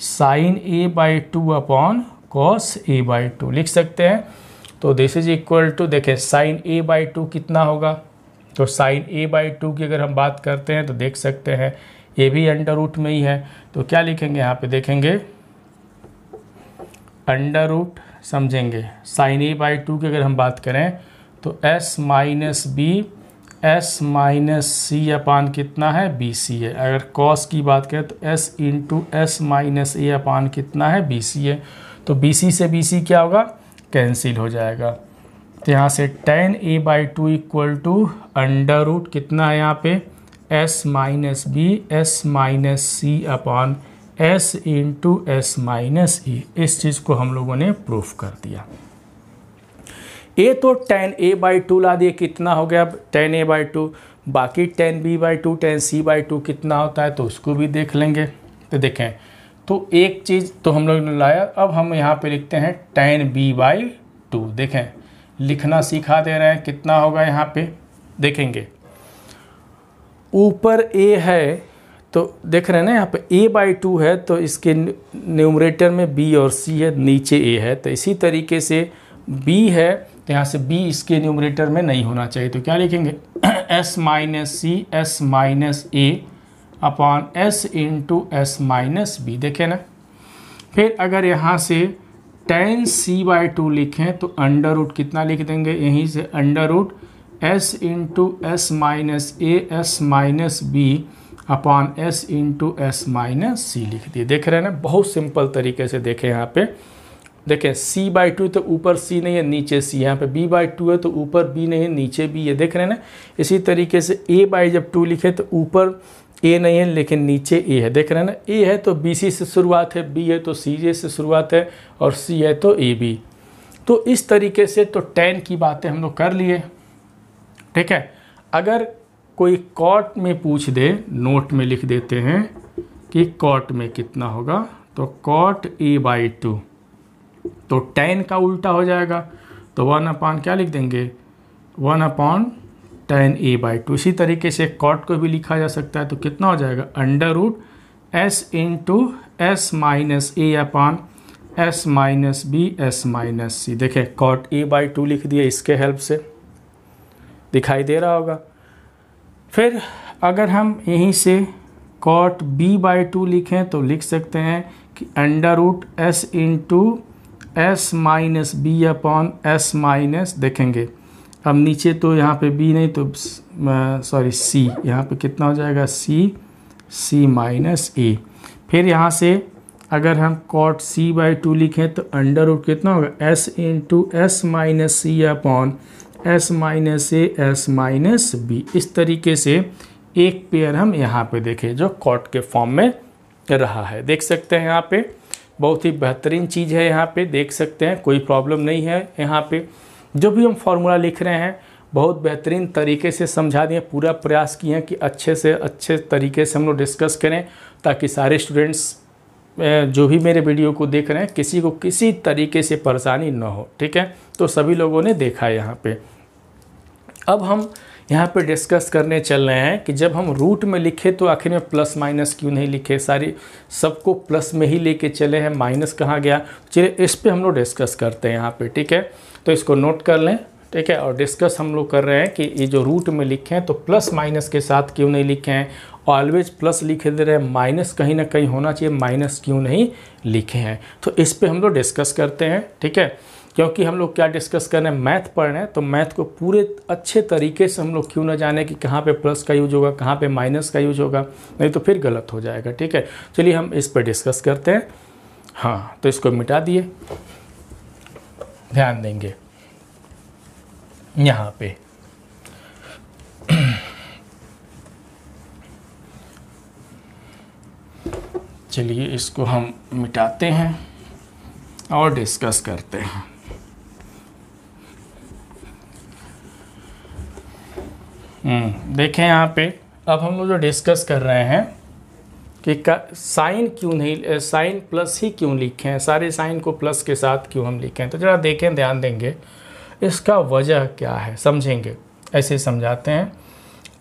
sin a/2 upon cos a/2 लिख सकते हैं। तो दिस इज इक्वल टू, देखें sin a/2 कितना होगा, तो sin a/2 की अगर हम बात करते हैं तो देख सकते हैं ये भी अंडर रूट में ही है। तो क्या लिखेंगे यहाँ पे, देखेंगे अंडर रूट, समझेंगे sin a/2 की अगर हम बात करें तो s minus B s minus C upon कितना है, बी सी है। अगर cos की बात करें तो s into s minus A अपान कितना है, बी सी है। तो बी सी से बी सी क्या होगा, कैंसिल हो जाएगा। तो यहाँ से tan a/2 equal to under root कितना है यहाँ पे, s minus B s minus C upon s into s minus A. इस चीज़ को हम लोगों ने प्रूफ कर दिया। ए तो tan a/2 ला दिए, कितना हो गया tan a/2, बाकी tan b/2 tan c/2 कितना होता है तो उसको भी देख लेंगे। तो देखें, तो एक चीज़ तो हम लोग ने लाया, अब हम यहाँ पे लिखते हैं tan b/2। देखें लिखना सिखा दे रहे हैं, कितना होगा यहाँ पे, देखेंगे ऊपर a है तो देख रहे हैं ना यहाँ पे a/2 है, तो इसके न्यूमरेटर में b और c है, नीचे a है। तो इसी तरीके से b है तो यहाँ से b इसके न्यूमरेटर में नहीं होना चाहिए। तो क्या लिखेंगे s minus C s minus A upon s into s minus B, देखें ना। फिर अगर यहाँ से tan c/2 लिखें तो अंडर रूट कितना लिख देंगे, यहीं से under root s into s minus A s minus B upon s into s minus C लिख दिए। देख रहे हैं ना, बहुत सिंपल तरीके से देखें। यहाँ पे देखें c/2 तो ऊपर c नहीं है, नीचे c। यहाँ पे b/2 है तो ऊपर b नहीं है, नीचे b है। देख रहे हैं ना, इसी तरीके से a/2 लिखे तो ऊपर a नहीं है लेकिन नीचे a है। देख रहे हैं ना, a है तो bc से शुरुआत है, b है तो cj से शुरुआत है, और c है तो ab। तो इस तरीके से तो tan की बातें हम लोग कर लिए, ठीक है। अगर कोई कॉट में पूछ दे, नोट में लिख देते हैं कि कॉट में कितना होगा, तो कॉट a/2 तो tan का उल्टा हो जाएगा, तो 1 अपान क्या लिख देंगे, 1 अपान tan a/2। इसी तरीके से कॉट को भी लिखा जा सकता है, तो कितना हो जाएगा under root s into s minus A upon s minus B s minus C. देखें कॉट a/2 लिख दिया, इसके हेल्प से दिखाई दे रहा होगा। फिर अगर हम यहीं से कॉट b/2 लिखें तो लिख सकते हैं कि under root s into s minus B upon s minus, देखेंगे अब नीचे तो यहाँ पे b नहीं तो सॉरी c, यहाँ पे कितना हो जाएगा c माइनस a। फिर यहाँ से अगर हम कॉट c/2 लिखें तो अंडर रूट कितना होगा s into s minus C upon s minus A s minus B. इस तरीके से एक पेयर हम यहाँ पे देखें जो कॉट के फॉर्म में रहा है। देख सकते हैं यहाँ पे बहुत ही बेहतरीन चीज़ है, यहाँ पे देख सकते हैं कोई प्रॉब्लम नहीं है। यहाँ पे जो भी हम फॉर्मूला लिख रहे हैं बहुत बेहतरीन तरीके से समझा दिए, पूरा प्रयास किए हैं कि अच्छे से अच्छे तरीके से हम लोग डिस्कस करें, ताकि सारे स्टूडेंट्स जो भी मेरे वीडियो को देख रहे हैं किसी को किसी तरीके से परेशानी ना हो, ठीक है। तो सभी लोगों ने देखा है यहाँ पे। अब हम यहाँ पे डिस्कस करने चल रहे हैं कि जब हम रूट में लिखे तो आखिर में प्लस माइनस क्यों नहीं लिखे, सारी सबको प्लस में ही लेके चले हैं, माइनस कहाँ गया। चलिए इस पे हम लोग डिस्कस करते हैं यहाँ पे, ठीक है। तो इसको नोट कर लें, ठीक है। और डिस्कस हम लोग कर रहे हैं कि ये जो रूट में लिखे हैं तो प्लस माइनस के साथ क्यों नहीं लिखे हैं, ऑलवेज प्लस लिखे दे रहे हैं, माइनस कहीं ना कहीं होना चाहिए, माइनस क्यों नहीं लिखे हैं। तो इस पे हम लोग डिस्कस करते हैं, ठीक है। क्योंकि हम लोग क्या डिस्कस कर रहे हैं, मैथ पढ़ रहे हैं, तो मैथ को पूरे अच्छे तरीके से हम लोग क्यों ना जाने कि कहाँ पे प्लस का यूज होगा, कहाँ पे माइनस का यूज होगा, नहीं तो फिर गलत हो जाएगा, ठीक है। चलिए हम इस पर डिस्कस करते हैं। हाँ, तो इसको मिटा दिए, ध्यान देंगे यहाँ पे। चलिए इसको हम मिटाते हैं और डिस्कस करते हैं। देखें यहाँ पे, अब हम लोग जो डिस्कस कर रहे हैं कि साइन क्यों नहीं, साइन प्लस ही क्यों लिखे हैं, सारे साइन को प्लस के साथ क्यों हम लिखे हैं। तो जरा देखें, ध्यान देंगे, इसका वजह क्या है समझेंगे। ऐसे समझाते हैं।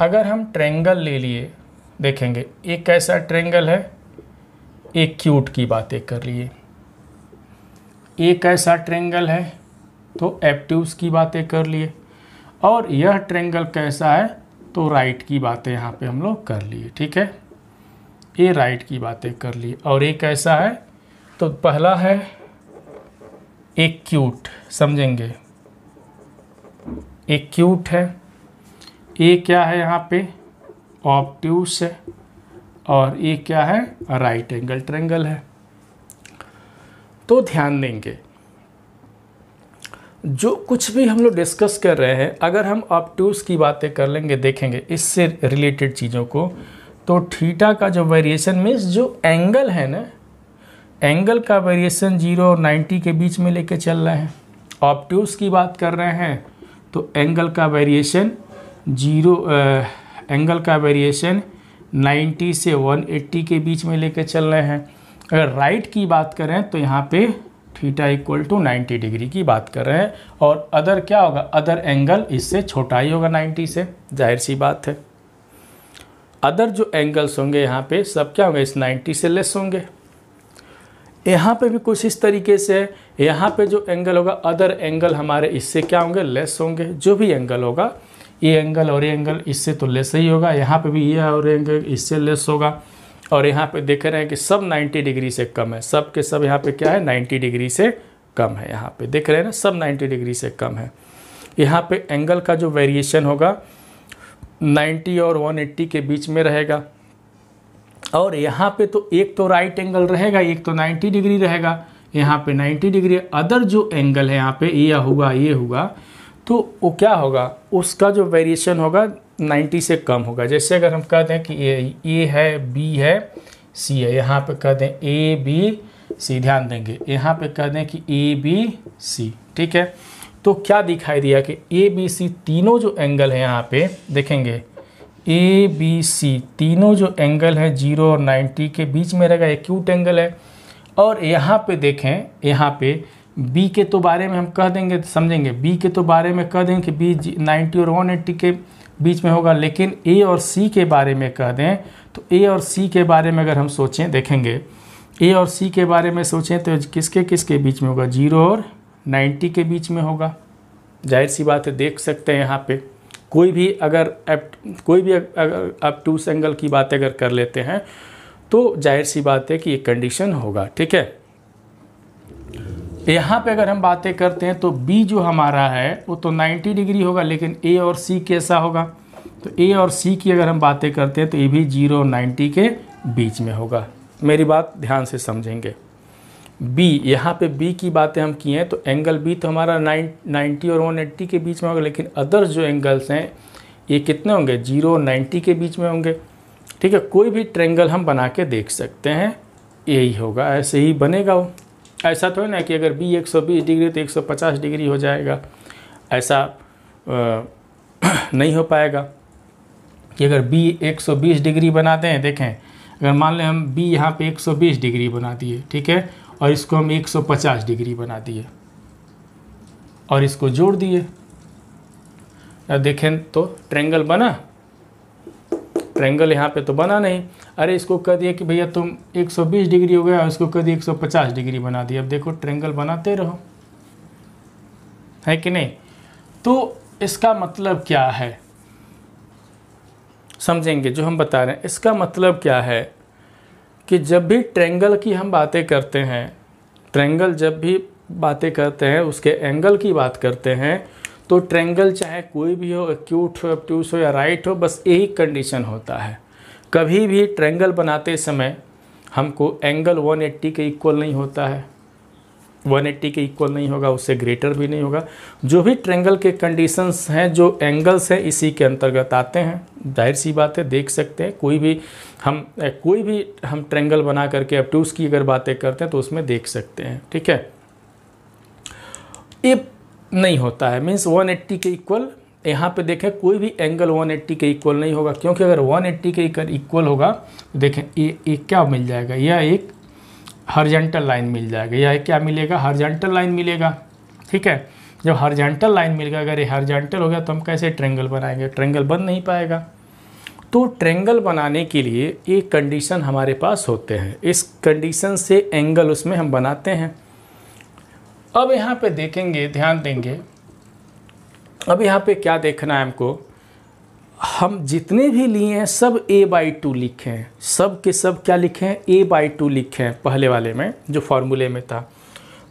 अगर हम ट्रायंगल ले लिए, देखेंगे एक कैसा ट्रायंगल है, एक क्यूट की बातें कर लिए, एक ऐसा ट्रायंगल है तो एब्ट्यूज की बातें कर लिए, और यह ट्रायंगल कैसा है तो राइट की बातें यहाँ पे हम लोग कर लिए, ठीक है। ये राइट की बातें कर ली। और एक ऐसा है तो पहला है एक क्यूट, समझेंगे, एक क्यूट है, ये क्या है यहाँ पे ऑब्ट्यूस है, और ये क्या है राइट एंगल ट्रायंगल है। तो ध्यान देंगे, जो कुछ भी हम लोग डिस्कस कर रहे हैं, अगर हम ऑब्ट्यूस की बातें कर लेंगे, देखेंगे इससे रिलेटेड चीज़ों को, तो थीटा का जो वेरिएशन मीन्स जो एंगल है ना, एंगल का वेरिएशन 0 और 90 के बीच में लेके चल रहे हैं। ऑब्ट्यूस की बात कर रहे हैं तो एंगल का वेरिएशन 90 से 180 के बीच में लेके चल रहे हैं। अगर राइट की बात करें तो यहाँ पे थीटा इक्वल टू 90 डिग्री की बात कर रहे हैं, और अदर क्या होगा, अदर एंगल इससे छोटा ही होगा 90 से, जाहिर सी बात है। अदर जो एंगल्स होंगे यहाँ पे सब क्या होंगे, इस 90 से लेस होंगे। यहाँ पे भी कुछ इस तरीके से, यहाँ पे जो एंगल होगा, अदर एंगल हमारे इससे क्या होंगे, लेस होंगे। जो भी एंगल होगा, ये एंगल और ये एंगल इससे तो लेस ही होगा। यहाँ पे भी ये और एंगल इससे लेस होगा, और यहाँ पे देख रहे हैं कि सब 90 डिग्री से कम है, सब के सब यहाँ पे क्या है 90 डिग्री से कम है। यहाँ पे देख रहे हैं ना, सब 90 डिग्री से कम है। यहाँ पे एंगल का जो वेरिएशन होगा 90 और 180 के बीच में रहेगा, और यहाँ पे तो एक तो राइट एंगल रहेगा, एक तो 90 डिग्री रहेगा। यहाँ पे 90 डिग्री, अदर जो एंगल है यहाँ पे ये होगा, तो वो क्या होगा, उसका जो वेरिएशन होगा 90 से कम होगा। जैसे अगर हम कह दें कि ए है, बी है, सी है, यहाँ पे कह दें ए बी सी, ध्यान देंगे यहाँ पे कह दें कि ए बी सी, ठीक है। तो क्या दिखाई दिया कि ए बी सी तीनों जो एंगल है यहाँ पे देखेंगे, ए बी सी तीनों जो एंगल है 0 और 90 के बीच में रहेगा, एक्यूट एंगल है। और यहाँ पे देखें, यहाँ पे बी के तो बारे में हम कह देंगे, समझेंगे, बी के तो बारे में कह देंगे कि बी 90 और 180 के बीच में होगा, लेकिन ए और सी के बारे में कह दें तो ए और सी के बारे में अगर हम सोचें, देखेंगे ए और सी के बारे में सोचें तो किसके किसके बीच में होगा, 0 और 90 के बीच में होगा। जाहिर सी बात है, देख सकते हैं यहाँ पे कोई भी अगर ऑब्ट्यूस एंगल की बात अगर कर लेते हैं तो जाहिर सी बात है कि ये कंडीशन होगा, ठीक है। यहाँ पे अगर हम बातें करते हैं तो बी जो हमारा है वो तो 90 डिग्री होगा, लेकिन ए और सी कैसा होगा, तो ए और सी की अगर हम बातें करते हैं तो ये भी 0 और 90 के बीच में होगा। मेरी बात ध्यान से समझेंगे। बी, यहाँ पे बी की बातें हम किए हैं तो एंगल बी तो हमारा 90 और 180 के बीच में होगा, लेकिन अदर जो एंगल्स हैं ये कितने होंगे, 0 और 90 के बीच में होंगे, ठीक है। कोई भी ट्रायंगल हम बना के देख सकते हैं, यही होगा, ऐसे ही बनेगा वो। ऐसा तो है ना कि अगर बी 120 डिग्री तो 150 डिग्री हो जाएगा, ऐसा नहीं हो पाएगा कि अगर बी 120 डिग्री बना दें। देखें, अगर मान लें हम बी यहाँ पे 120 डिग्री बना दिए, ठीक है, और इसको हम 150 डिग्री बना दिए और इसको जोड़ दिए, देखें तो ट्रायंगल बना, ट्रायंगल यहाँ पे तो बना नहीं। अरे इसको कह दिए कि भैया तुम 120 डिग्री हो गया और इसको कह दिए 150 डिग्री बना दिया, अब देखो ट्रायंगल बनाते रहो, है कि नहीं। तो इसका मतलब क्या है, समझेंगे जो हम बता रहे हैं। इसका मतलब क्या है कि जब भी ट्रायंगल की हम बातें करते हैं, ट्रायंगल जब भी बातें करते हैं उसके एंगल की बात करते हैं, तो ट्रायंगल चाहे कोई भी हो, एक्यूट हो, ऑब्ट्यूस हो या राइट हो, बस यही कंडीशन होता है। कभी भी ट्रायंगल बनाते समय हमको एंगल 180 के इक्वल नहीं होता है, 180 के इक्वल नहीं होगा, उससे ग्रेटर भी नहीं होगा। जो भी ट्रायंगल के कंडीशंस हैं, जो एंगल्स हैं, इसी के अंतर्गत आते हैं। जाहिर सी बात है, देख सकते हैं कोई भी हम ट्रायंगल बना करके ऑब्ट्यूस की अगर बातें करते हैं तो उसमें देख सकते हैं। ठीक है, ये नहीं होता है, मीन्स 180 के इक्वल। यहाँ पे देखें कोई भी एंगल 180 के इक्वल नहीं होगा, क्योंकि अगर 180 के इक्वल होगा तो देखें ये क्या मिल जाएगा, यह एक हॉरिजॉन्टल लाइन मिल जाएगा, यह क्या मिलेगा, हॉरिजॉन्टल लाइन मिलेगा। ठीक है, जब हॉरिजॉन्टल लाइन मिलेगा, अगर ये हॉरिजॉन्टल हो गया तो हम कैसे ट्रायंगल बनाएंगे, ट्रायंगल बन नहीं पाएगा। तो ट्रायंगल बनाने के लिए एक कंडीशन हमारे पास होते हैं, इस कंडीशन से एंगल उसमें हम बनाते हैं। अब यहाँ पे देखेंगे, ध्यान देंगे, अब यहाँ पे क्या देखना है हमको, हम जितने भी लिए हैं सब a/2 लिखे हैं, सब के सब क्या लिखे हैं, a/2 लिखे हैं। पहले वाले में जो फॉर्मूले में था,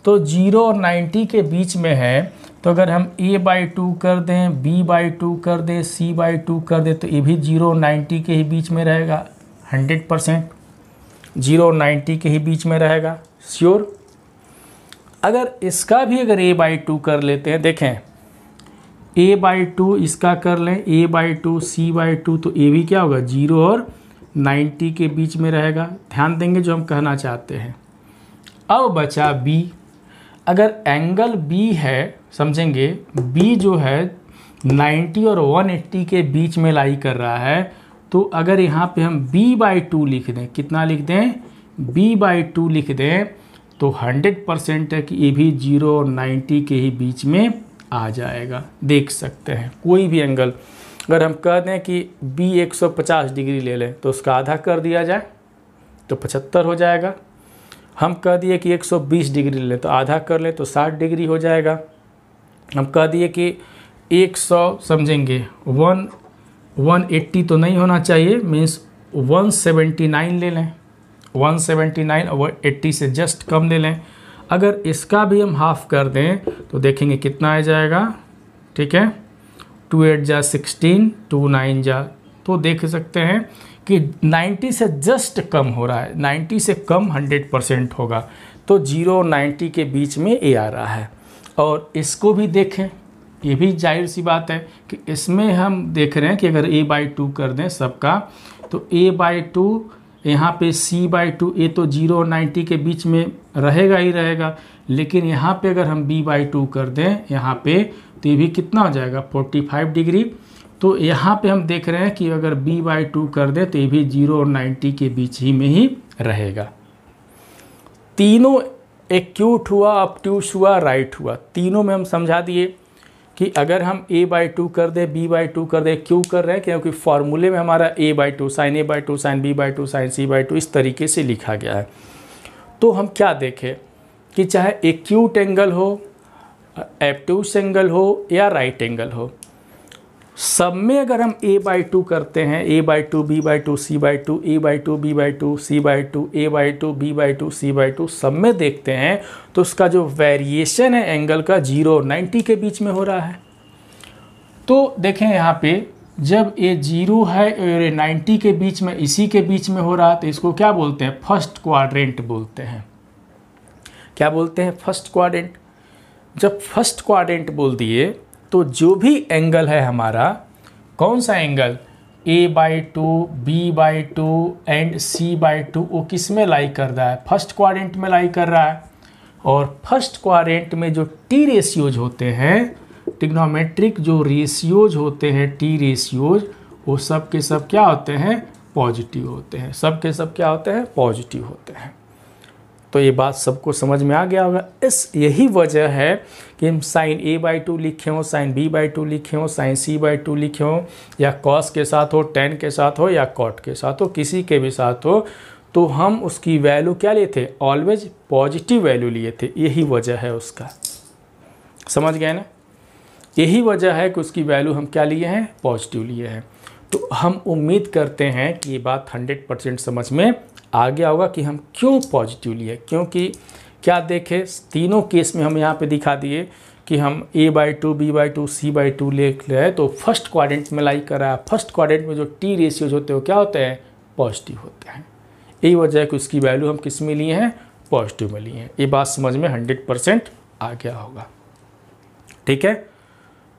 तो 0 और 90 के बीच में है, तो अगर हम a/2 कर दें, b/2 कर दें, c/2 कर दें, तो ये भी 0 और 90 के ही बीच में रहेगा 100%, 0 और 90 के ही बीच में रहेगा श्योर। अगर इसका भी अगर a/2 कर लेते हैं, देखें a/2 इसका कर लें, a/2 c/2, तो ये भी क्या होगा, 0 और 90 के बीच में रहेगा। ध्यान देंगे जो हम कहना चाहते हैं। अब बचा b, अगर एंगल b है, समझेंगे b जो है 90 और 180 के बीच में लाई कर रहा है, तो अगर यहाँ पे हम b/2 लिख दें, कितना लिख दें, b/2 लिख दें, तो 100% है कि ये भी 0 और 90 के ही बीच में आ जाएगा। देख सकते हैं कोई भी एंगल, अगर हम कह दें कि b 150 डिग्री ले लें तो उसका आधा कर दिया जाए तो 75 हो जाएगा। हम कह दिए कि 120 डिग्री ले लें तो आधा कर लें तो 60 डिग्री हो जाएगा। हम कह दिए कि 100, समझेंगे 180 तो नहीं होना चाहिए, मीन्स 179 ले लें, 179 और 80 से जस्ट कम ले लें। अगर इसका भी हम हाफ कर दें तो देखेंगे कितना आ जाएगा। ठीक है, 2 8 जा 16, 2 9 जा, तो देख सकते हैं कि 90 से जस्ट कम हो रहा है, 90 से कम 100% होगा, तो 0 और 90 के बीच में ए आ रहा है। और इसको भी देखें, ये भी जाहिर सी बात है कि इसमें हम देख रहे हैं कि अगर a/2 कर दें सबका, तो a/2 यहाँ पे c/2, ये तो 0 और 90 के बीच में रहेगा ही रहेगा, लेकिन यहाँ पे अगर हम b/2 कर दें यहाँ पे, तो ये भी कितना हो जाएगा, 45 डिग्री। तो यहाँ पे हम देख रहे हैं कि अगर b/2 कर दें तो ये भी 0 और 90 के बीच ही में ही रहेगा। तीनों एक्यूट हुआ, ऑब्ट्यूस हुआ, राइट हुआ, तीनों में हम समझा दिए कि अगर हम a/2 कर दे, b/2 कर दे, क्यों कर रहे हैं, क्योंकि फॉर्मूले में हमारा a/2 sign a/2 sine b/2 sign c/2 इस तरीके से लिखा गया है। तो हम क्या देखें कि चाहे एक्यूट एंगल हो, ऑब्ट्यूस एंगल हो या राइट एंगल हो, सब में अगर हम a/2 करते हैं, a/2 b/2 c/2, a/2 b/2 c/2, a/2 b/2 c/2, सब में देखते हैं तो उसका जो वेरिएशन है एंगल का 0 और 90 के बीच में हो रहा है। तो देखें यहाँ पे जब ये 0 है और 90 के बीच में, इसी के बीच में हो रहा है, तो इसको क्या बोलते हैं, फर्स्ट क्वाड्रेंट बोलते हैं। क्या बोलते हैं, फर्स्ट क्वाड्रेंट। जब फर्स्ट क्वाड्रेंट बोल दिए तो जो भी एंगल है हमारा, कौन सा angle, a/2 b/2 and c/2, वो किस में लाई कर रहा है, फर्स्ट क्वाड्रेंट में लाई कर रहा है। और फर्स्ट क्वाड्रेंट में जो टी रेशियोज होते हैं, ट्रिग्नोमेट्रिक जो रेशियोज होते हैं, टी रेशियोज, वो सब के सब क्या होते हैं, पॉजिटिव होते हैं, सब के सब क्या होते हैं, पॉजिटिव होते हैं। तो ये बात सबको समझ में आ गया होगा। यही वजह है कि हम साइन a/2 लिखे हों, साइन b/2 लिखे हों, साइन c/2 लिखे हों, या कॉस के साथ हो, टेन के साथ हो, या कॉट के साथ हो, किसी के भी साथ हो, तो हम उसकी वैल्यू क्या लिए थे, ऑलवेज पॉजिटिव वैल्यू लिए थे। यही वजह है उसका, समझ गए ना, यही वजह है कि उसकी वैल्यू हम क्या लिए हैं, पॉजिटिव लिए हैं। तो हम उम्मीद करते हैं कि ये बात 100% समझ में आ गया होगा कि हम क्यों पॉजिटिव लिए। क्योंकि क्या देखें, तीनों केस में हम यहाँ पे दिखा दिए कि हम a/2 b/2 c/2 ले रहे हैं, तो फर्स्ट क्वाड्रेंट में लाई कर रहा है। फर्स्ट क्वाड्रेंट में जो टी रेशियोज होते हैं वो क्या होते हैं, पॉजिटिव होते हैं। यही वजह है कि उसकी वैल्यू हम किस में लिए हैं, पॉजिटिव में लिए हैं। ये बात समझ में 100% आ गया होगा। ठीक है,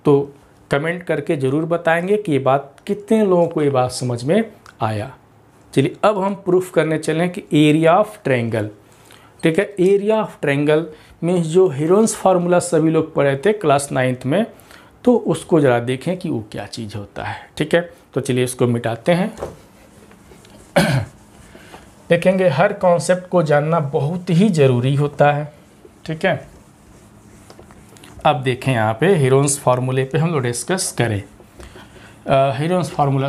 तो कमेंट करके ज़रूर बताएंगे कि ये बात कितने लोगों को ये बात समझ में आया। चलिए अब हम प्रूफ करने चलें कि एरिया ऑफ ट्रायंगल। ठीक है, एरिया ऑफ ट्रायंगल में जो हेरोन्स फार्मूला सभी लोग पढ़े थे क्लास 9th में, तो उसको ज़रा देखें कि वो क्या चीज़ होता है। ठीक है, तो चलिए इसको मिटाते हैं। देखेंगे हर कॉन्सेप्ट को जानना बहुत ही ज़रूरी होता है। ठीक है, अब देखें यहाँ पे हेरोन्स फार्मूले पे हम लोग डिस्कस करें। Heron's formula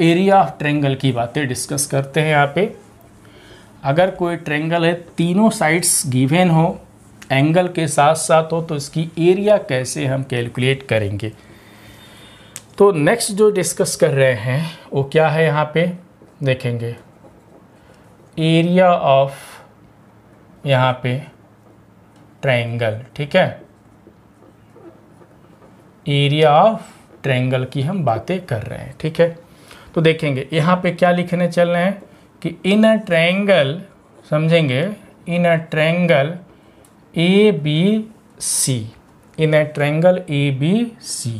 area of triangle की बातें डिस्कस करते हैं। यहाँ पे अगर कोई ट्रायंगल है, तीनों साइड्स गिवन हो, एंगल के साथ साथ हो, तो इसकी एरिया कैसे हम कैलकुलेट करेंगे। तो नेक्स्ट जो डिस्कस कर रहे हैं वो क्या है, यहाँ पे देखेंगे एरिया ऑफ यहाँ पे ट्रायंगल। ठीक है, एरिया ऑफ ट्रायंगल की हम बातें कर रहे हैं। ठीक है, तो देखेंगे यहाँ पे क्या लिखने चल रहे हैं कि इन अ ट्रायंगल, समझेंगे, in a triangle ABC, in a triangle ABC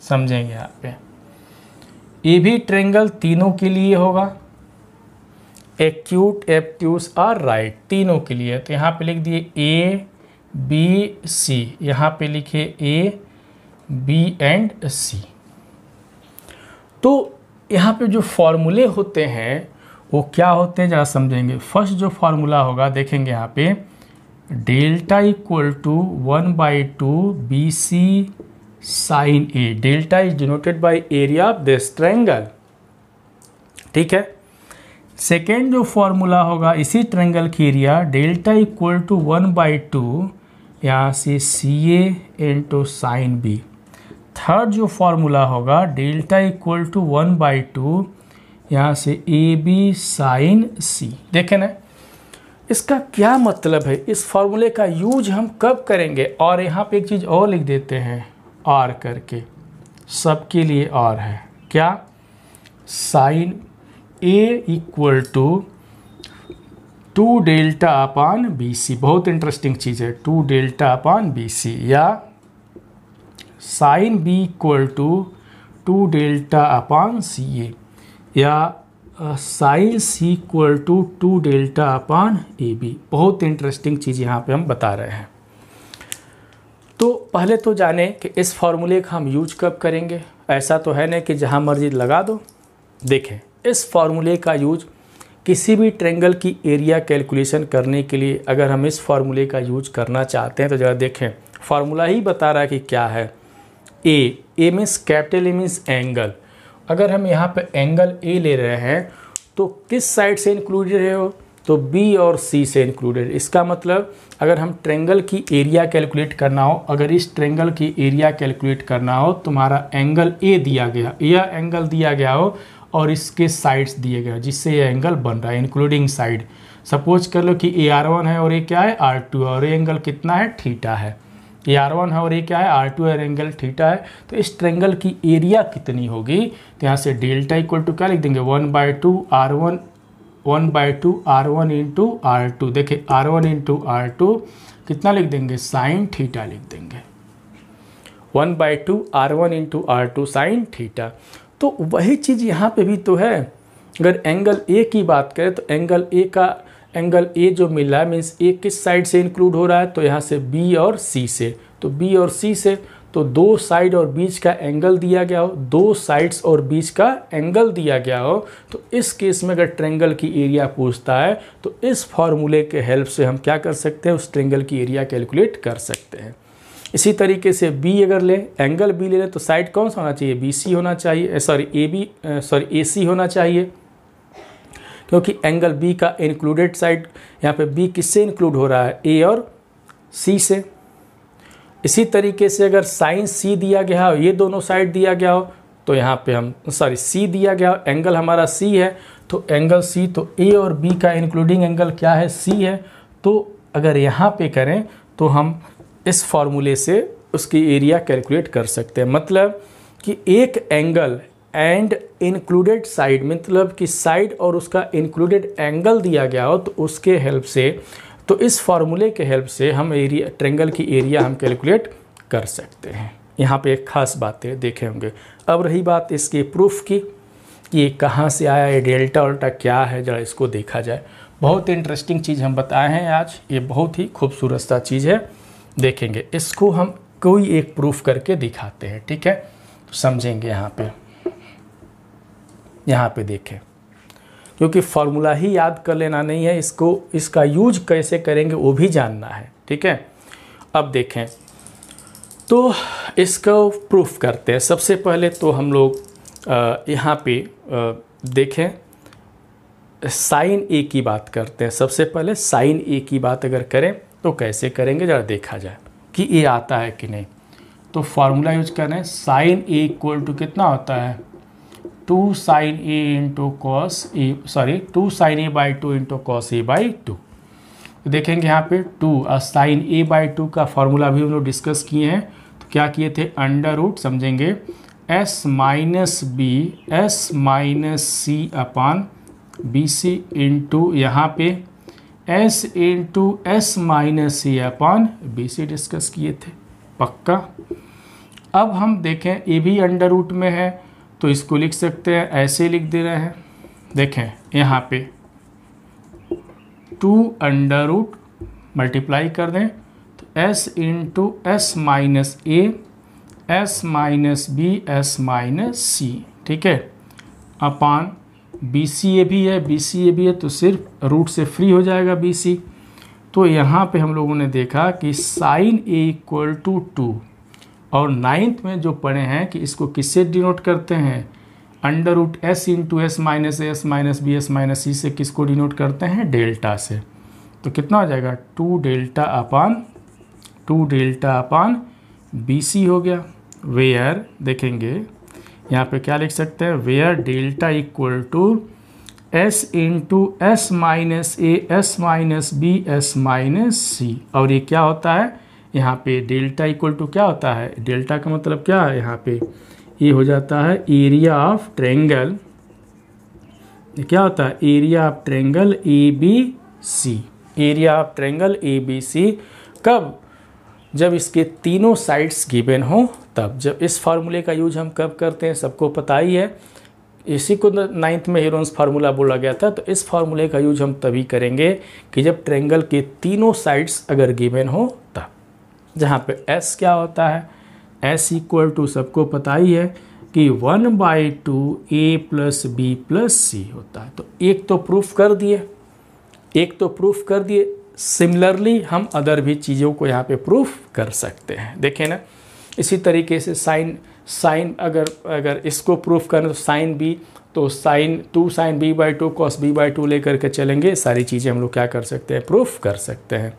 समझेंगे। यहाँ पे ये भी ट्रायंगल तीनों के लिए होगा, एक्यूट, एब्ट्यूस और राइट, तीनों के लिए। तो यहाँ पे लिख दिए ABC, यहाँ पे लिखे AB एंड C। तो यहाँ पे जो फॉर्मूले होते हैं वो क्या होते हैं जरा समझेंगे। फर्स्ट जो फार्मूला होगा देखेंगे यहाँ पे, delta equal to 1/2 BC sine A। Delta is denoted by area of this triangle. ठीक है, सेकेंड जो फॉर्मूला होगा इसी ट्रायंगल की एरिया, डेल्टा इक्वल टू 1/2 यहाँ से CA into sine B। Third जो फॉर्मूला होगा, डेल्टा इक्वल टू 1/2 यहाँ से AB साइन C। देखें ना, इसका क्या मतलब है, इस फॉर्मूले का यूज हम कब करेंगे। और यहाँ पे एक चीज़ और लिख देते हैं, R करके, सबके लिए R है क्या, sine A equal to 2 delta upon BC। बहुत इंटरेस्टिंग चीज़ है, 2 डेल्टा अपान BC, या sine B equal to 2 delta upon CA, या sine C equal to 2 delta upon AB। बहुत इंटरेस्टिंग चीज़ यहाँ पे हम बता रहे हैं। तो पहले तो जाने कि इस फॉर्मूले का हम यूज कब करेंगे। ऐसा तो है नहीं कि जहाँ मर्जी लगा दो। देखें, इस फॉर्मूले का यूज किसी भी ट्रायंगल की एरिया कैलकुलेशन करने के लिए अगर हम इस फॉर्मूले का यूज करना चाहते हैं तो ज़रा देखें, फार्मूला ही बता रहा है कि क्या है। A means capital A means angle. अगर हम यहाँ पे एंगल ए ले रहे हैं तो किस साइड से इंक्लूडेड है वो, तो बी और सी से इंक्लूडेड। इसका मतलब अगर हम ट्रायंगल की एरिया कैलकुलेट करना हो, अगर इस ट्रायंगल की एरिया कैलकुलेट करना हो, तुम्हारा एंगल ए दिया गया, यह एंगल दिया गया हो और इसके साइड्स दिए गए जिससे ये एंगल बन रहा है, इंक्लूडिंग साइड। सपोज कर लो कि AR1 है और ये क्या है, R2 और ये एंगल कितना है, थीटा है। ये R1 है और ये क्या है, R2 है, एंगल थीटा है। तो इस ट्रायंगल की एरिया कितनी होगी, तो यहाँ से डेल्टा इक्वल टू क्या लिख देंगे, 1/2 R1 इंटू R2। देखिए R1 इंटू R2 कितना लिख देंगे, साइन थीटा लिख देंगे, 1/2 R1 into R2 sine theta. तो वही चीज़ यहाँ पे भी तो है। अगर एंगल ए की बात करें तो एंगल ए जो मिल रहा है मीन्स ए किस साइड से इंक्लूड हो रहा है, तो यहाँ से बी और सी से। तो बी और सी से तो दो साइड और बीच का एंगल दिया गया हो, दो साइड्स और बीच का एंगल दिया गया हो, तो इस केस में अगर ट्रायंगल की एरिया पूछता है तो इस फॉर्मूले के हेल्प से हम क्या कर सकते हैं, उस ट्रायंगल की एरिया कैलकुलेट कर सकते हैं। इसी तरीके से बी अगर ले, एंगल बी ले लें तो साइड कौन सा होना चाहिए, बी सी होना चाहिए, ए सी होना चाहिए, क्योंकि एंगल बी का इंक्लूडेड साइड यहाँ पे बी किससे इंक्लूड हो रहा है, ए और सी से। इसी तरीके से अगर साइन सी दिया गया हो, ये दोनों साइड दिया गया हो, तो यहाँ पे हम सॉरी सी दिया गया, एंगल हमारा सी है, तो एंगल सी, तो ए और बी का इंक्लूडिंग एंगल क्या है, सी है। तो अगर यहाँ पे करें तो हम इस फॉर्मूले से उसकी एरिया कैलकुलेट कर सकते हैं। मतलब कि एक एंगल एंड इंक्लूडेड साइड, मतलब कि साइड और उसका इंक्लूडेड एंगल दिया गया हो तो उसके हेल्प से, तो इस फॉर्मूले के हेल्प से हम एरिया, ट्रायंगल की एरिया हम कैलकुलेट कर सकते हैं। यहाँ पे एक खास बातें देखे होंगे। अब रही बात इसके प्रूफ की कि ये कहाँ से आया, ये डेल्टा उल्टा क्या है, जरा इसको देखा जाए। बहुत इंटरेस्टिंग चीज़ हम बताए हैं आज, ये बहुत ही खूबसूरत सा चीज़ है, देखेंगे इसको हम कोई एक प्रूफ करके दिखाते हैं, ठीक है, तो समझेंगे। यहाँ पे देखें, क्योंकि फॉर्मूला ही याद कर लेना नहीं है, इसको इसका यूज कैसे करेंगे वो भी जानना है, ठीक है। अब देखें तो इसको प्रूफ करते हैं। सबसे पहले तो हम लोग यहाँ पे देखें साइन ए की बात करते हैं। सबसे पहले साइन ए की बात अगर करें तो कैसे करेंगे, ज़रा देखा जाए कि ये आता है कि नहीं। तो फॉर्मूला यूज कर रहे हैं, साइन ए इक्वल टू कितना होता है, 2 sine A into cos A, sorry 2 sine A by 2 into cos A by 2। देखेंगे यहाँ पे 2 साइन ए बाई 2 का फॉर्मूला भी हम लोग डिस्कस किए हैं। तो क्या किए थे, अंडर रूट समझेंगे S minus B S minus C upon B C into यहाँ पे S into S minus C upon B C discuss किए थे, पक्का। अब हम देखें ए भी अंडर रूट में है तो इसको लिख सकते हैं, ऐसे लिख दे रहे हैं। देखें यहाँ पे 2 अंडर रूट मल्टीप्लाई कर दें तो S into S minus A S minus B S minus C, ठीक है, अपान बी सी ए भी है, बी सी ए भी है, तो सिर्फ रूट से फ्री हो जाएगा बी सी। तो यहाँ पे हम लोगों ने देखा कि साइन ए इक्वल टू 2, और 9th में जो पढ़े हैं कि इसको किससे डिनोट करते हैं, under root S into S minus S minus B S minus C से किसको डिनोट करते हैं, डेल्टा से। तो कितना हो जाएगा 2 डेल्टा अपान बी सी हो गया। वेयर देखेंगे यहाँ पे क्या लिख सकते हैं, where delta equal to S into S minus A S minus B S minus C. और ये क्या होता है, यहाँ पे डेल्टा इक्वल टू क्या होता है, डेल्टा का मतलब क्या है, यहाँ पे ये हो जाता है एरिया ऑफ ट्रायंगल। ये क्या होता है, area of triangle A B C, area of triangle A B C. कब, जब इसके तीनों साइड्स गिवन हो तब। जब इस फार्मूले का यूज हम कब करते हैं सबको पता ही है, इसी को 9th में हेरोन्स फार्मूला बोला गया था। तो इस फार्मूले का यूज हम तभी करेंगे कि जब ट्रायंगल के तीनों साइड्स अगर गिवन हो तब। जहाँ पे s क्या होता है, s इक्वल टू सबको पता ही है कि 1/2 a प्लस बी प्लस सी होता है। तो एक तो प्रूफ कर दिए, सिमिलरली हम अदर भी चीज़ों को यहाँ पे प्रूफ कर सकते हैं। देखें ना, इसी तरीके से साइन अगर इसको प्रूफ करें तो साइन बी, तो sine 2 sine B by 2 cos B by 2 लेकर के चलेंगे, सारी चीज़ें हम लोग क्या कर सकते हैं, प्रूफ कर सकते हैं,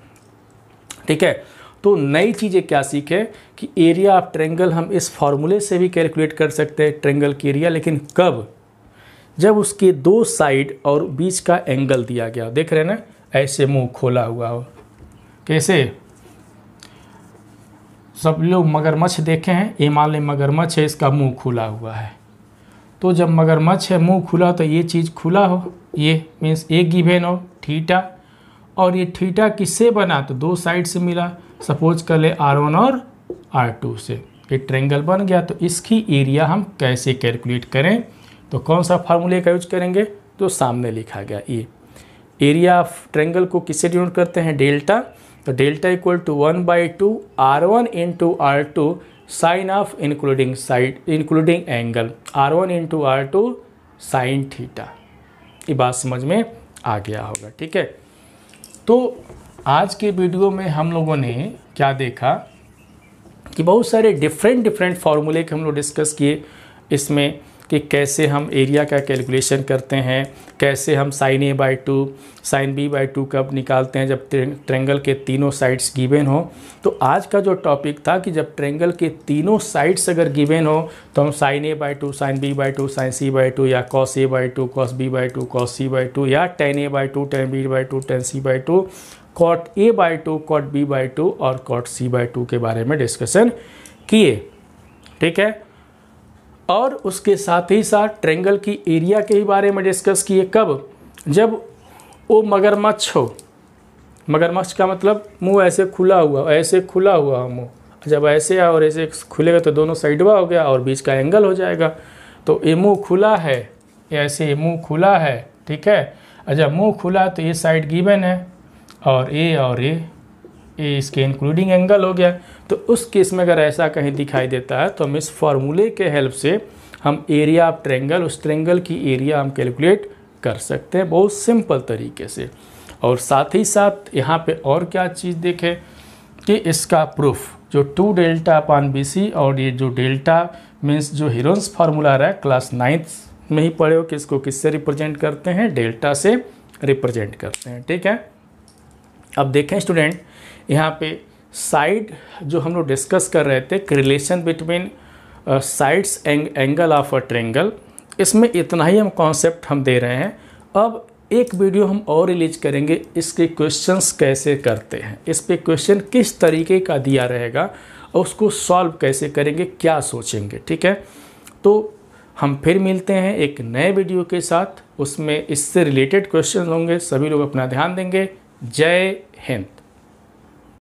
ठीक है। तो नई चीज़ें क्या सीखे कि एरिया ऑफ ट्रायंगल हम इस फॉर्मूले से भी कैलकुलेट कर सकते हैं ट्रायंगल की एरिया, लेकिन कब, जब उसके 2 साइड और बीच का एंगल दिया गया। देख रहे हैं ना, ऐसे मुंह खोला हुआ हो, कैसे, सब लोग मगरमच्छ देखे हैं, ये मान लें मगरमच्छ है, इसका मुंह खुला हुआ है। तो जब मगरमच्छ है मुंह खुला तो ये चीज़ खुला हो, ये मीन्स एक गिवन हो थीटा, और ये थीटा किससे बना, तो 2 साइड से मिला। सपोज कर ले R1 और R2 से, ये ट्रायंगल बन गया। तो इसकी एरिया हम कैसे कैलकुलेट करें, तो कौन सा फार्मूले का यूज करेंगे, तो सामने लिखा गया ये एरिया ऑफ ट्रायंगल को किससे डिनोट करते हैं, डेल्टा। तो delta equal to 1/2 R1 into R2 sine of including angle R1 into R2 sine theta. ये बात समझ में आ गया होगा, ठीक है। तो आज के वीडियो में हम लोगों ने क्या देखा कि बहुत सारे डिफरेंट फार्मूले के हम लोग डिस्कस किए इसमें, कि कैसे हम एरिया का कैलकुलेशन करते हैं, कैसे हम sine A by two sine B by two कब निकालते हैं जब ट्रायंगल के तीनों साइड्स गिवन हो। तो आज का जो टॉपिक था कि जब ट्रायंगल के तीनों साइड्स अगर गिवन हो तो हम sine A by two sine B by two sine C by two या cos A by two cos B by two cos C by two या tan A by two tan B by two tan C by two cot A by two cot B by two और cot C by two के बारे में discussion किए। ठीक है, और उसके साथ ही साथ ट्रायंगल की एरिया के ही बारे में डिस्कस किए। कब? जब वो मगरमच्छ हो। मगरमच्छ का मतलब मुंह ऐसे खुला हुआ मुंह, जब ऐसे और ऐसे खुलेगा तो दोनों साइडवा हो गया और बीच का एंगल हो जाएगा। तो ये मुंह खुला है, ऐसे मुंह खुला है। ठीक है, और जब मुंह खुला तो ये साइड गिवन है और ये इसके इंक्लूडिंग एंगल हो गया। तो उस केस में अगर ऐसा कहीं दिखाई देता है तो हम इस फॉर्मूले के हेल्प से हम एरिया ऑफ ट्रायंगल, उस ट्रायंगल की एरिया हम कैलकुलेट कर सकते हैं बहुत सिंपल तरीके से। और साथ ही साथ यहाँ पे और क्या चीज़ देखें कि इसका प्रूफ जो 2 डेल्टा अपान BC और ये जो डेल्टा मीन्स जो हीरोन्स फार्मूला रहा है क्लास 9th में ही पढ़े हो कि इसको किससे रिप्रेजेंट करते हैं, डेल्टा से रिप्रेजेंट करते हैं। ठीक है, अब देखें स्टूडेंट, यहाँ पे साइड जो हम लोग डिस्कस कर रहे थे relation between sides angle of a triangle, इसमें इतना ही हम कॉन्सेप्ट हम दे रहे हैं। अब एक वीडियो हम और रिलीज करेंगे इसके क्वेश्चंस कैसे करते हैं, इस पे क्वेश्चन किस तरीके का दिया रहेगा और उसको सॉल्व कैसे करेंगे, क्या सोचेंगे। ठीक है, तो हम फिर मिलते हैं एक नए वीडियो के साथ, उसमें इससे रिलेटेड क्वेश्चन होंगे। सभी लोग अपना ध्यान देंगे। जय हिंद।